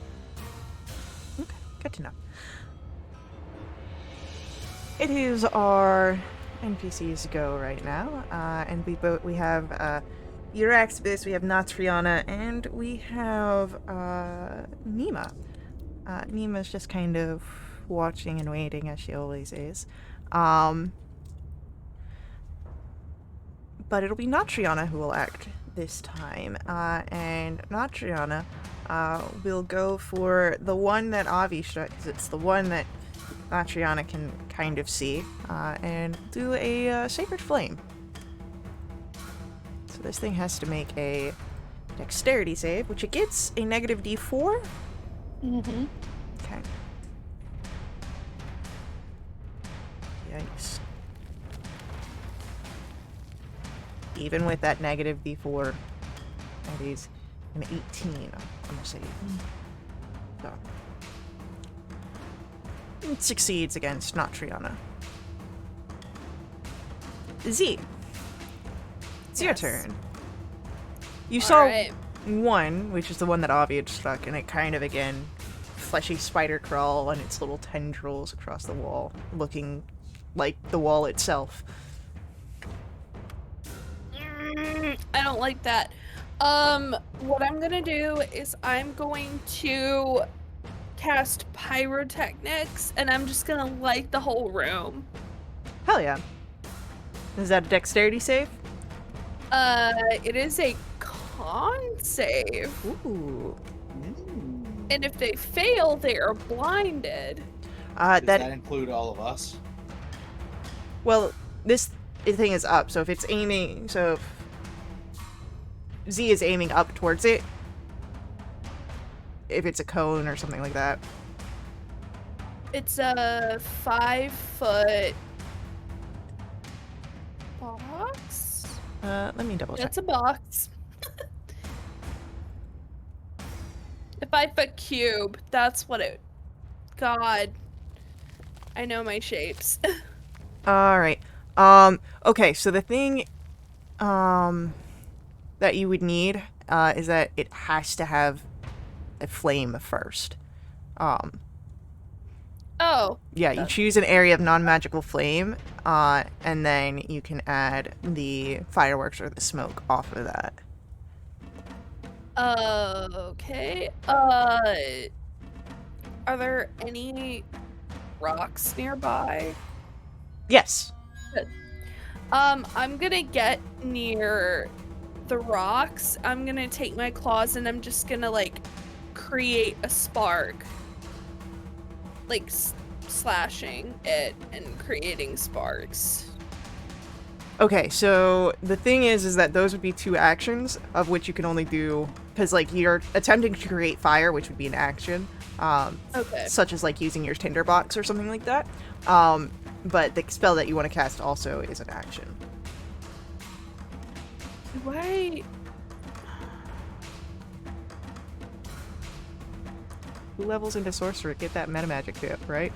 Okay, good to know. It is our NPCs go right now, and we have Euraxibus, we have Natriana, and we have Nima. Nima's just kind of watching and waiting, as she always is. But it'll be Natriana who will act this time, and Natriana will go for the one that Avi struck, because it's the one that Natriana can kind of see, and do a Sacred Flame. So this thing has to make a Dexterity save, which it gets a negative D4. Mm-hmm. Okay. even with that negative d4. That is an 18 on the save. So. It succeeds against not Triana. Z. It's your Yes. turn. You saw Alright. one, which is the one that Avi had struck, and it kind of, again, fleshy spider crawl on its little tendrils across the wall, looking like the wall itself. I don't like that. What I'm gonna do is I'm going to cast pyrotechnics, and I'm just gonna light the whole room. Hell yeah. Is that a dexterity save? It is a con save, Ooh. and if they fail, they are blinded. Does That that include all of us? Well, this thing is up, so if it's aiming, so if Z is aiming up towards it, if it's a cone or something like that. It's a 5-foot box. Let me double check. It's a box. A 5-foot cube. That's what it. God, I know my shapes. Alright. Okay, so the thing, that you would need, is that it has to have a flame first. Oh, Yeah, you choose an area of non-magical flame, and then you can add the fireworks or the smoke off of that. okay. Are there any rocks nearby? Yes. I'm gonna get near the rocks. I'm gonna take my claws and I'm just gonna like create a spark, like slashing it and creating sparks. Okay, so the thing is that those would be 2 actions, of which you can only do, because like you're attempting to create fire, which would be an action, Okay. such as like using your tinderbox or something like that. But the spell that you want to cast also is an action. Do I? Who levels into sorcerer get that meta magic tip, right?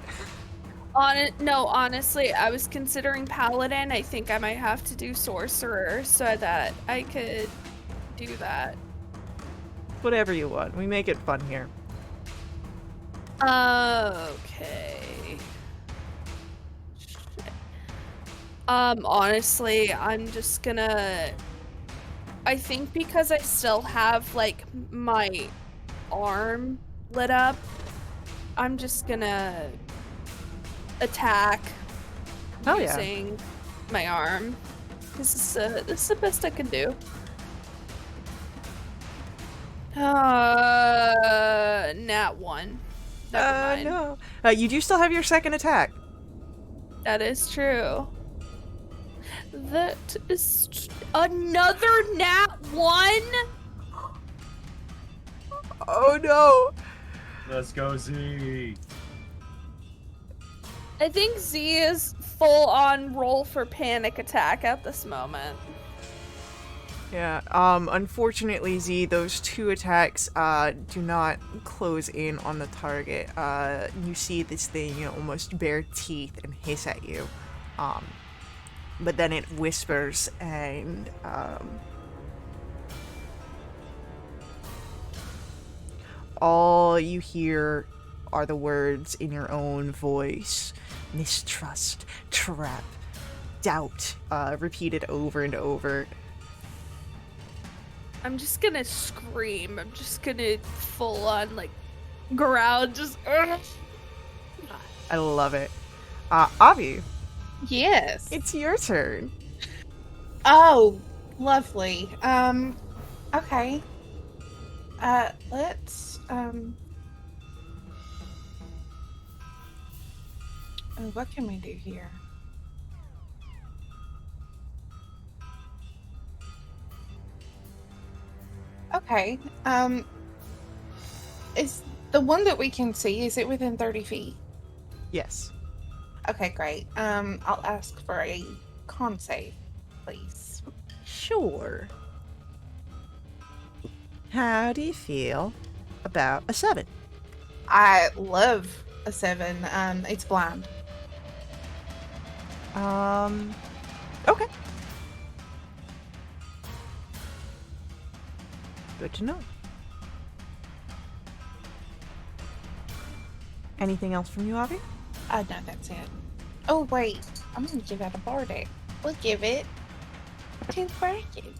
No, honestly, I was considering paladin. I think I might have to do sorcerer so that I could do that. Whatever you want. We make it fun here. Okay. Shit. Honestly, I'm just gonna. I think because I still have like my arm lit up, I'm just gonna attack Oh, yeah. using my arm. This is the best I can do. Nat 1. Never mind. No. You do still have your second attack. That is true. That is another nat 1? Oh no. Let's go, Z. I think Z is full on roll for panic attack at this moment. Yeah, unfortunately, Z, those 2 attacks, do not close in on the target. You see this thing, almost bare teeth and hiss at you. But then it whispers and, all you hear are the words in your own voice. Mistrust, trap, doubt, repeated over and over. I'm just gonna scream. I'm just gonna full on like growl. Just. Ugh. I love it. Avi, Yes. it's your turn. Oh, lovely. Okay. Let's, oh, what can we do here? Okay. Is the one that we can see, is it within 30 feet? Yes. Okay, great. I'll ask for a con save, please. Sure. How do you feel about a 7? I love a 7. It's blind. Okay. Good to know. Anything else from you, Avi? No, that's it. Oh, wait. I'm gonna give out a bardic. We'll give it to Bracken.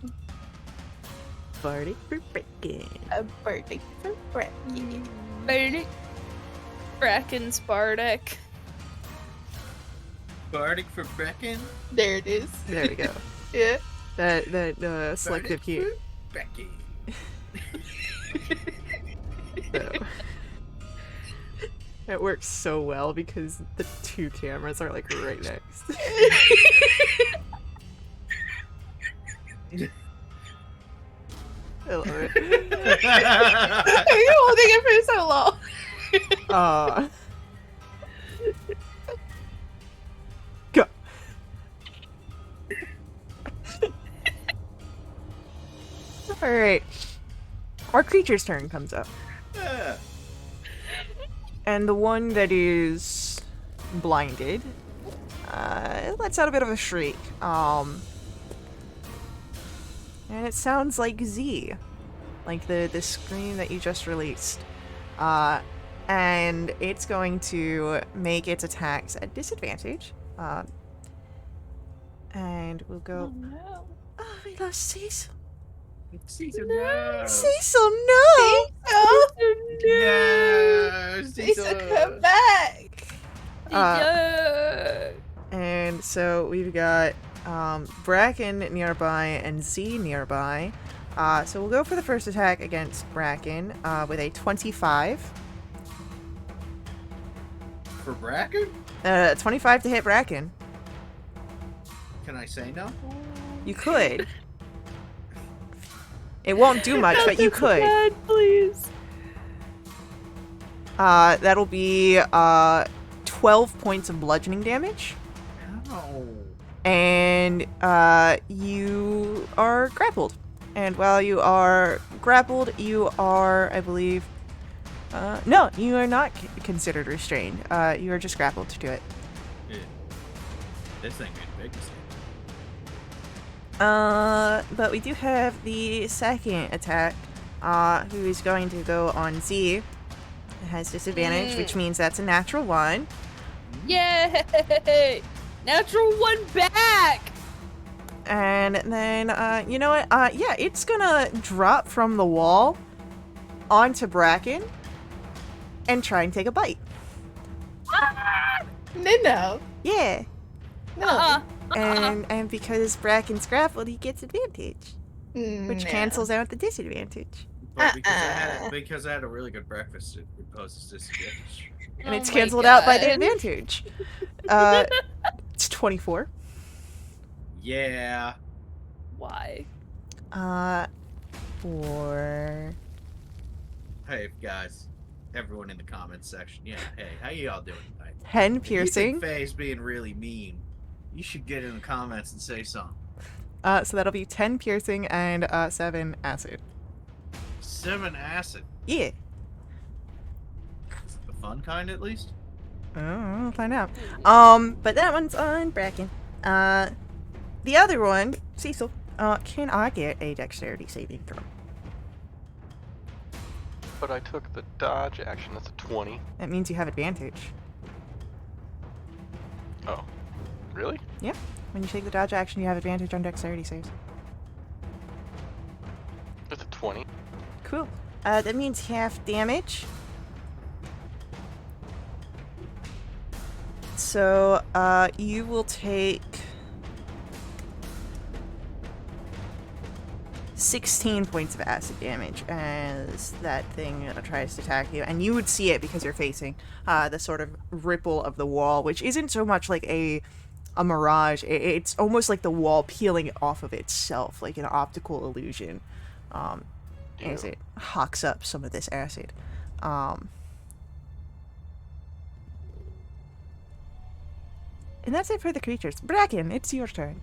Bardic for Bracken. A bardic for Bracken. Bardic. Bracken's Bardic. Bardic for Brecken. There it is. There we go. Yeah. That selective key. Becky. So. It works so well because the 2 cameras are like right next. I love it. Are you holding it for so long? Go. Alright. Our creature's turn comes up. Yeah. And the one that is blinded lets out a bit of a shriek. And it sounds like Z. Like the scream that you just released. And it's going to make its attacks at disadvantage. And we'll go... Oh, no. Oh, we lost Cecil. Cecil, no. Cecil, no! Oh, No, Cecil, come back. Yeah. And so we've got Bracken nearby and Z nearby. So we'll go for the first attack against Bracken with a 25. For Bracken? 25 to hit Bracken. Can I say no? You could. It won't do much, but you could. God, please. That'll be 12 points of bludgeoning damage. No. And you are grappled. And while you are grappled, you are, I believe... no, you are not considered restrained. You are just grappled to do it. Yeah. This thing ain't big. But we do have the second attack, who is going to go on Z. It has disadvantage, which means that's a natural 1. Yay! Natural 1 back! And then, you know what? Yeah, it's gonna drop from the wall onto Bracken and try and take a bite. No. Yeah. No. And because Bracken's grappled, he gets advantage, which No. cancels out the disadvantage. But because I had a really good breakfast, it imposes disadvantage. And Oh it's my canceled out by the God. advantage. It's 24. Yeah. Why? For... Hey guys, everyone in the comments section. Yeah. Hey, how y'all doing tonight? 10 If piercing. you think Faye's being really mean, you should get in the comments and say something. So that'll be 10 piercing and 7 acid. 7 acid. Yeah. The fun kind, at least. Oh, we'll find out. But that one's on Bracken. The other one, Cecil. Can I get a dexterity saving throw? But I took the dodge action. That's a 20. That means you have advantage. Oh, really? Yep. When you take the dodge action, you have advantage on dexterity saves. That's a 20. Cool. That means half damage. So, you will take 16 points of acid damage as that thing tries to attack you. And you would see it because you're facing the sort of ripple of the wall, which isn't so much like a mirage. It's almost like the wall peeling off of itself, like an optical illusion, as Ew. it hawks up some of this acid. And that's it for the creatures. Bracken, it's your turn.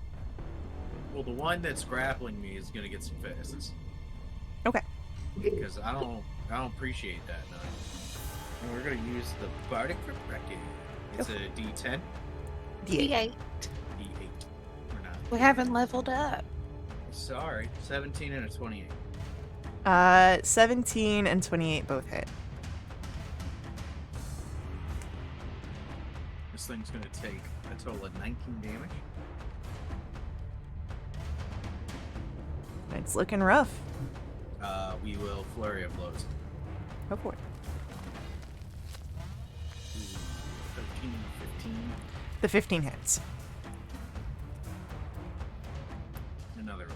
Well, the one that's grappling me is gonna get some fists. Okay. Because I don't appreciate that. No. And we're gonna use the Bardic for Brecken. It's a D10, D8. D8. D8. We're not. We haven't leveled up. Sorry, 17 and a 28. 17 and 28 both hit. This thing's gonna take a total of 19 damage. It's looking rough. We will flurry of blows. Go for it. 13, 15, The 15 hits. another.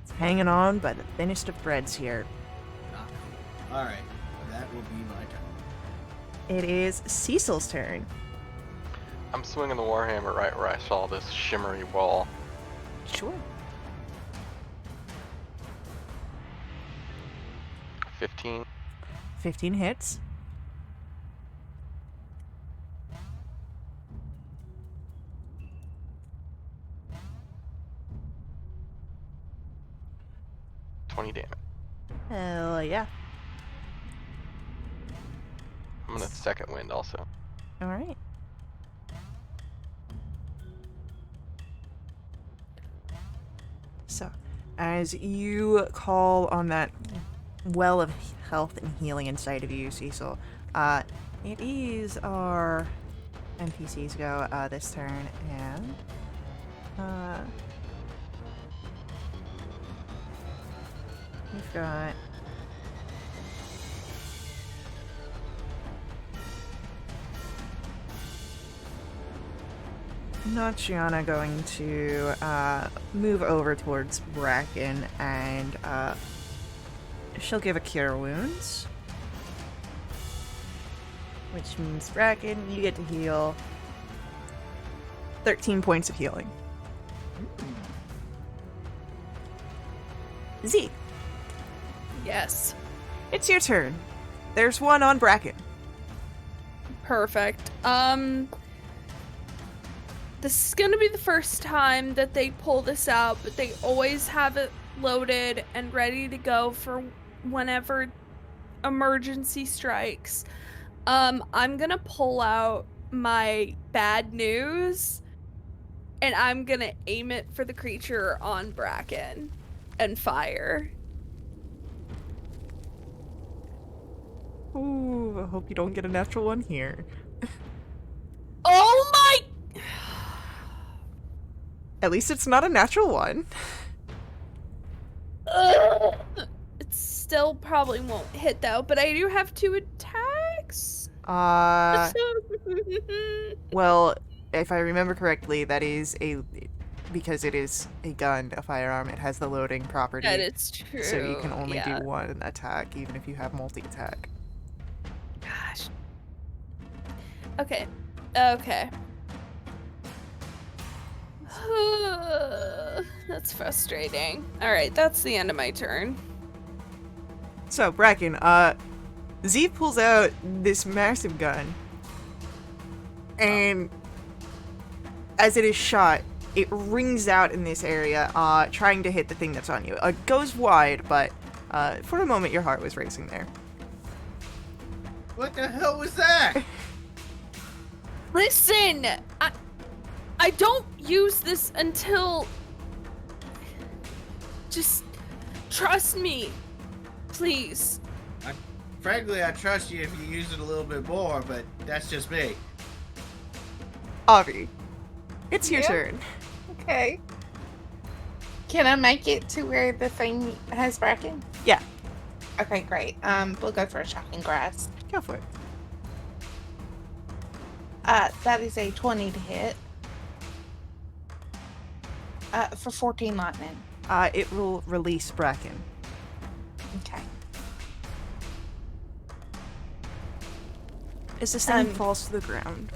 It's hanging on by the thinnest of threads here. Not cool. All right, that will be my turn. It is Cecil's turn. I'm swinging the warhammer right where I saw this shimmery wall. Sure. 15. 15 hits. Damage. Hell yeah. I'm gonna second wind also. All right. So, as you call on that well of health and healing inside of you, Cecil, it is our NPCs go this turn, and we've got Nachiana going to move over towards Bracken, and she'll give a Cure Wounds. Which means, Bracken, you get to heal 13 points of healing. Z, Yes. it's your turn. There's one on Bracken. Perfect. This is gonna be the first time that they pull this out, but they always have it loaded and ready to go for whenever emergency strikes. I'm gonna pull out my bad news, and I'm gonna aim it for the creature on Bracken and fire. Ooh, I hope you don't get a natural one here. Oh my! At least it's not a natural one. It still probably won't hit though, but I do have 2 attacks. Well, if I remember correctly, that is because it is a gun, a firearm, it has the loading property. That is true. So you can only yeah. do one attack, even if you have multi-attack. Gosh. Okay. Okay. That's frustrating. Alright, that's the end of my turn. So, Bracken, Z pulls out this massive gun, and as it is shot, it rings out in this area, trying to hit the thing that's on you. It goes wide, but for a moment your heart was racing there. What the hell was that? Listen! I don't use this until... Just trust me. Please. Frankly, I trust you if you use it a little bit more, but that's just me. Avi, it's your Yeah. turn. Okay. Can I make it to where the thing has Bracken? Yeah. Okay, great. We'll go for a shocking grasp. Go for it. That is a 20 to hit. For 14 lightning. It will release Bracken. Okay. As this thing falls to the ground.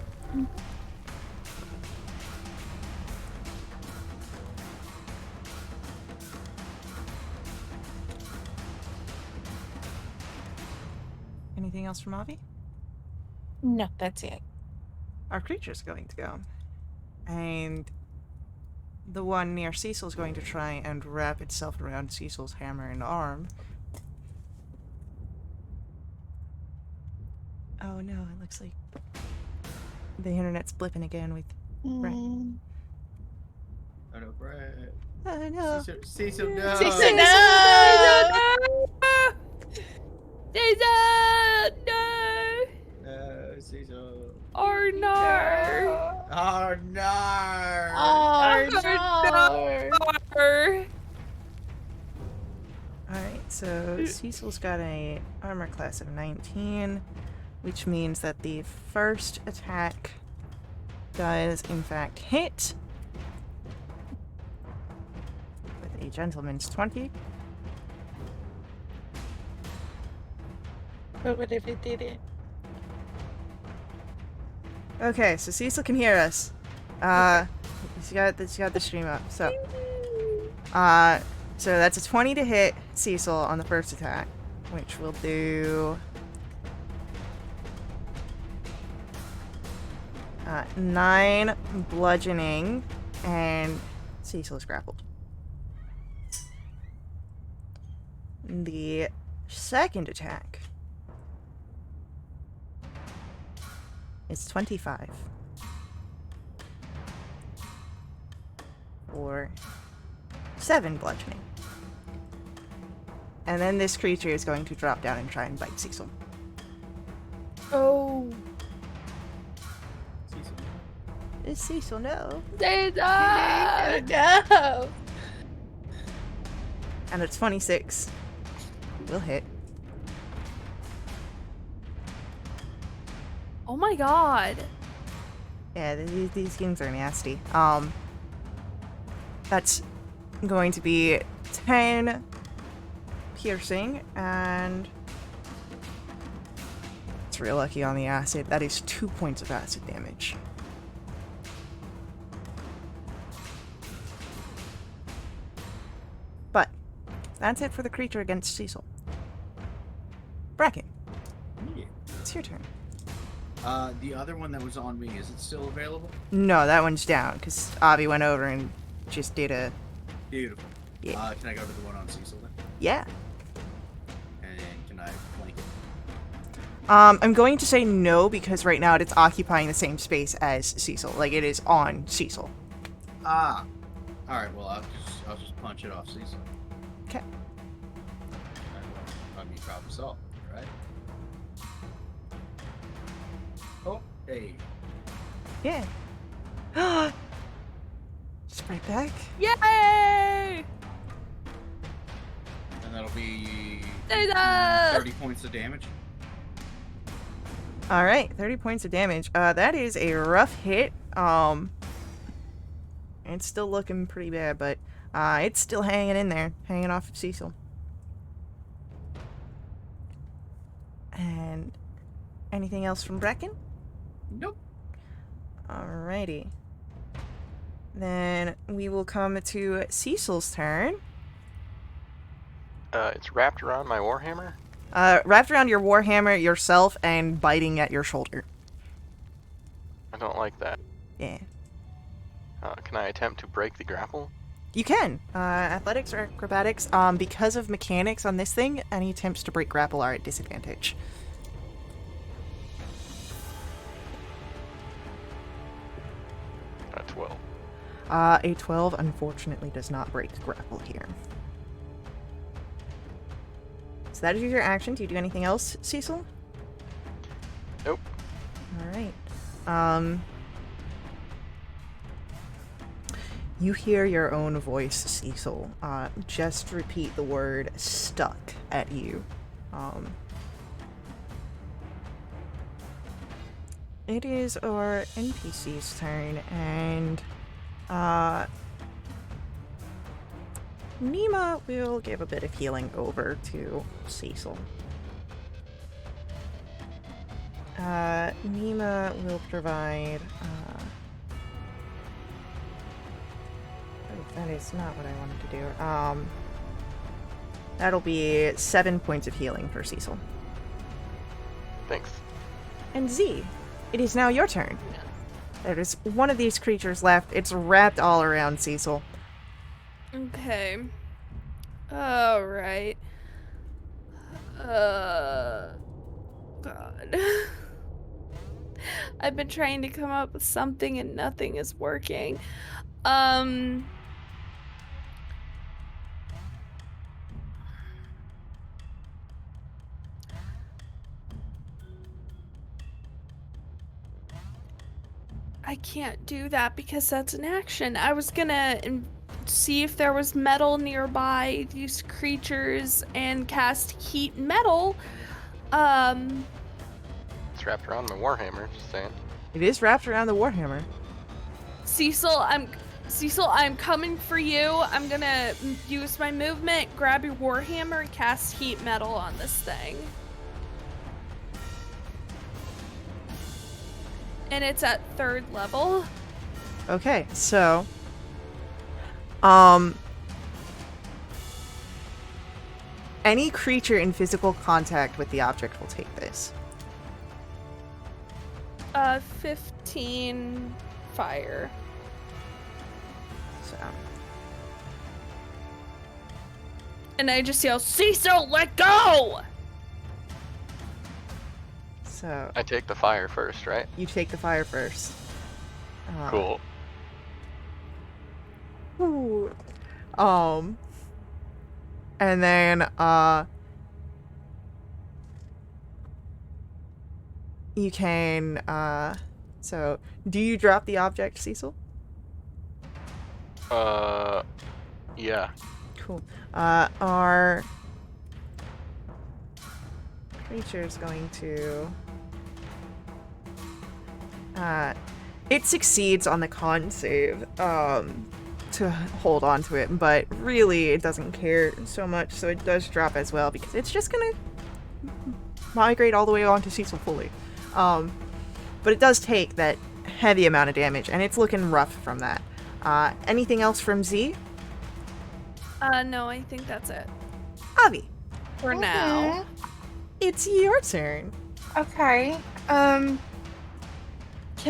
Anything else from Avi? No, that's it. Our creature's going to go. And the one near Cecil's going to try and wrap itself around Cecil's hammer and arm. Oh no, it looks like the internet's blipping again with... Right. Oh no, Brad. Oh no. Cecil, no. Cecil, no! Cecil! No! No, Cecil. Or no! Oh no. Oh, no! Alright, so Cecil's got a armor class of 19, which means that the first attack does in fact hit with a gentleman's 20. But what if it didn't? Okay, so Cecil can hear us. He's got the stream up. So that's a 20 to hit Cecil on the first attack, which will do 9 bludgeoning, and Cecil is grappled. The second attack is 25 for 7 bludgeoning. And then this creature is going to drop down and try and bite Cecil. Oh. Cecil. Is Cecil no? Cecil! No! And it's 26. Will hit. Oh my god. Yeah, these games are nasty. That's going to be 10 piercing, and it's real lucky on the acid. That is 2 points of acid damage. But that's it for the creature against Cecil. Bracken, Yeah. it's your turn. The other one that was on me, is it still available? No, that one's down, because Avi went over and just did a... Beautiful. Yeah. Can I go to the one on Cecil then? Yeah. And can I flank it? I'm going to say no, because right now it's occupying the same space as Cecil. Like, it is on Cecil. Ah. Alright, well, I'll just punch it off Cecil. Okay. I'll be problem solved, right? Oh, hey. Yeah. Sprite back. Yay! And that'll be Cecil! 30 points of damage. Alright, 30 points of damage. That is a rough hit. It's still looking pretty bad, but it's still hanging in there, hanging off of Cecil. And anything else from Bracken? Nope. Alrighty. Then we will come to Cecil's turn. It's wrapped around my warhammer. Wrapped around your warhammer, yourself, and biting at your shoulder. I don't like that. Yeah. Can I attempt to break the grapple? You can. Athletics or acrobatics. Because of mechanics on this thing, any attempts to break grapple are at disadvantage. 12. A 12 unfortunately does not break grapple here. So that is your action. Do you do anything else, Cecil? Nope. Alright. You hear your own voice, Cecil. Just repeat the word stuck at you. It is our NPC's turn, and Nima will give a bit of healing over to Cecil. Nima will provide... that is not what I wanted to do. That'll be 7 points of healing for Cecil. Thanks. And Z, it is now your turn. There is one of these creatures left. It's wrapped all around Cecil. Okay. Alright. God. I've been trying to come up with something and nothing is working. I can't do that because that's an action. I was gonna see if there was metal nearby, use creatures, and cast heat metal. It's wrapped around my warhammer. Just saying. It is wrapped around the Warhammer. Cecil, I'm coming for you. I'm gonna use my movement, grab your warhammer, and cast heat metal on this thing. And it's at 3rd level. Okay, so any creature in physical contact with the object will take this. 15 fire. So And I just yell, Cecil, let go! So I take the fire first, right? you take the fire first. Cool. Ooh. And then you can so do you drop the object, Cecil? Yeah. Cool. Our creature is going to it succeeds on the con save to hold on to it, but really it doesn't care so much, so it does drop as well because it's just gonna migrate all the way onto Cecil fully. But it does take that heavy amount of damage, and it's looking rough from that. Anything else from Z? No, I think that's it. Avi, For now. it's your turn. Okay. Can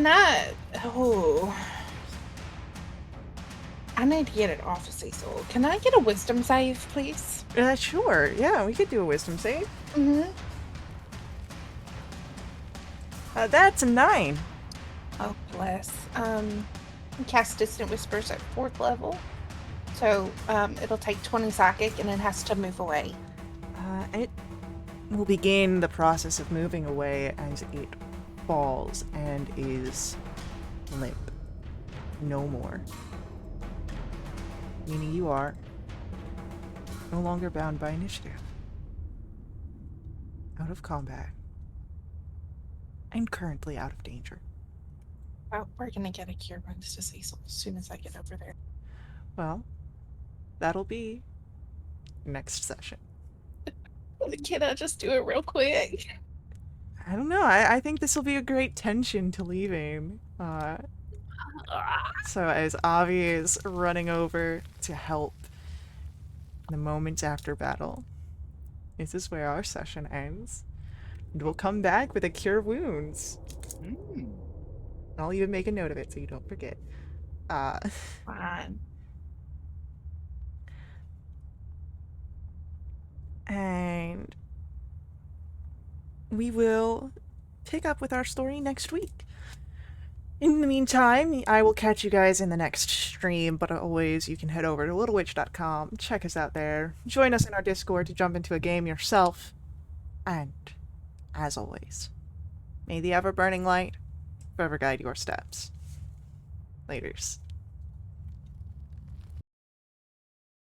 I? Oh. I need to get it off of Cecil. Can I get a wisdom save, please? Sure. Yeah, we could do a wisdom save. Mm-hmm. That's a 9. Oh, bless. Cast Distant Whispers at 4th level. So, it'll take 20 psychic and it has to move away. It will begin the process of moving away as it falls and is limp. No more. Meaning you are no longer bound by initiative. Out of combat. And currently out of danger. Well, we're gonna get a cure wounds to Cecil as soon as I get over there. Well, that'll be next session. Can I just do it real quick? I don't know. I think this will be a great tension to leaving. So as Avi is running over to help in the moments after battle, this is where our session ends. And we'll come back with a cure wounds. I'll even make a note of it so you don't forget. Fine. And we will pick up with our story next week. In the meantime, I will catch you guys in the next stream, but always you can head over to Wildewitch.com, check us out there, join us in our Discord to jump into a game yourself, and, as always, may the ever-burning light forever guide your steps. Laters.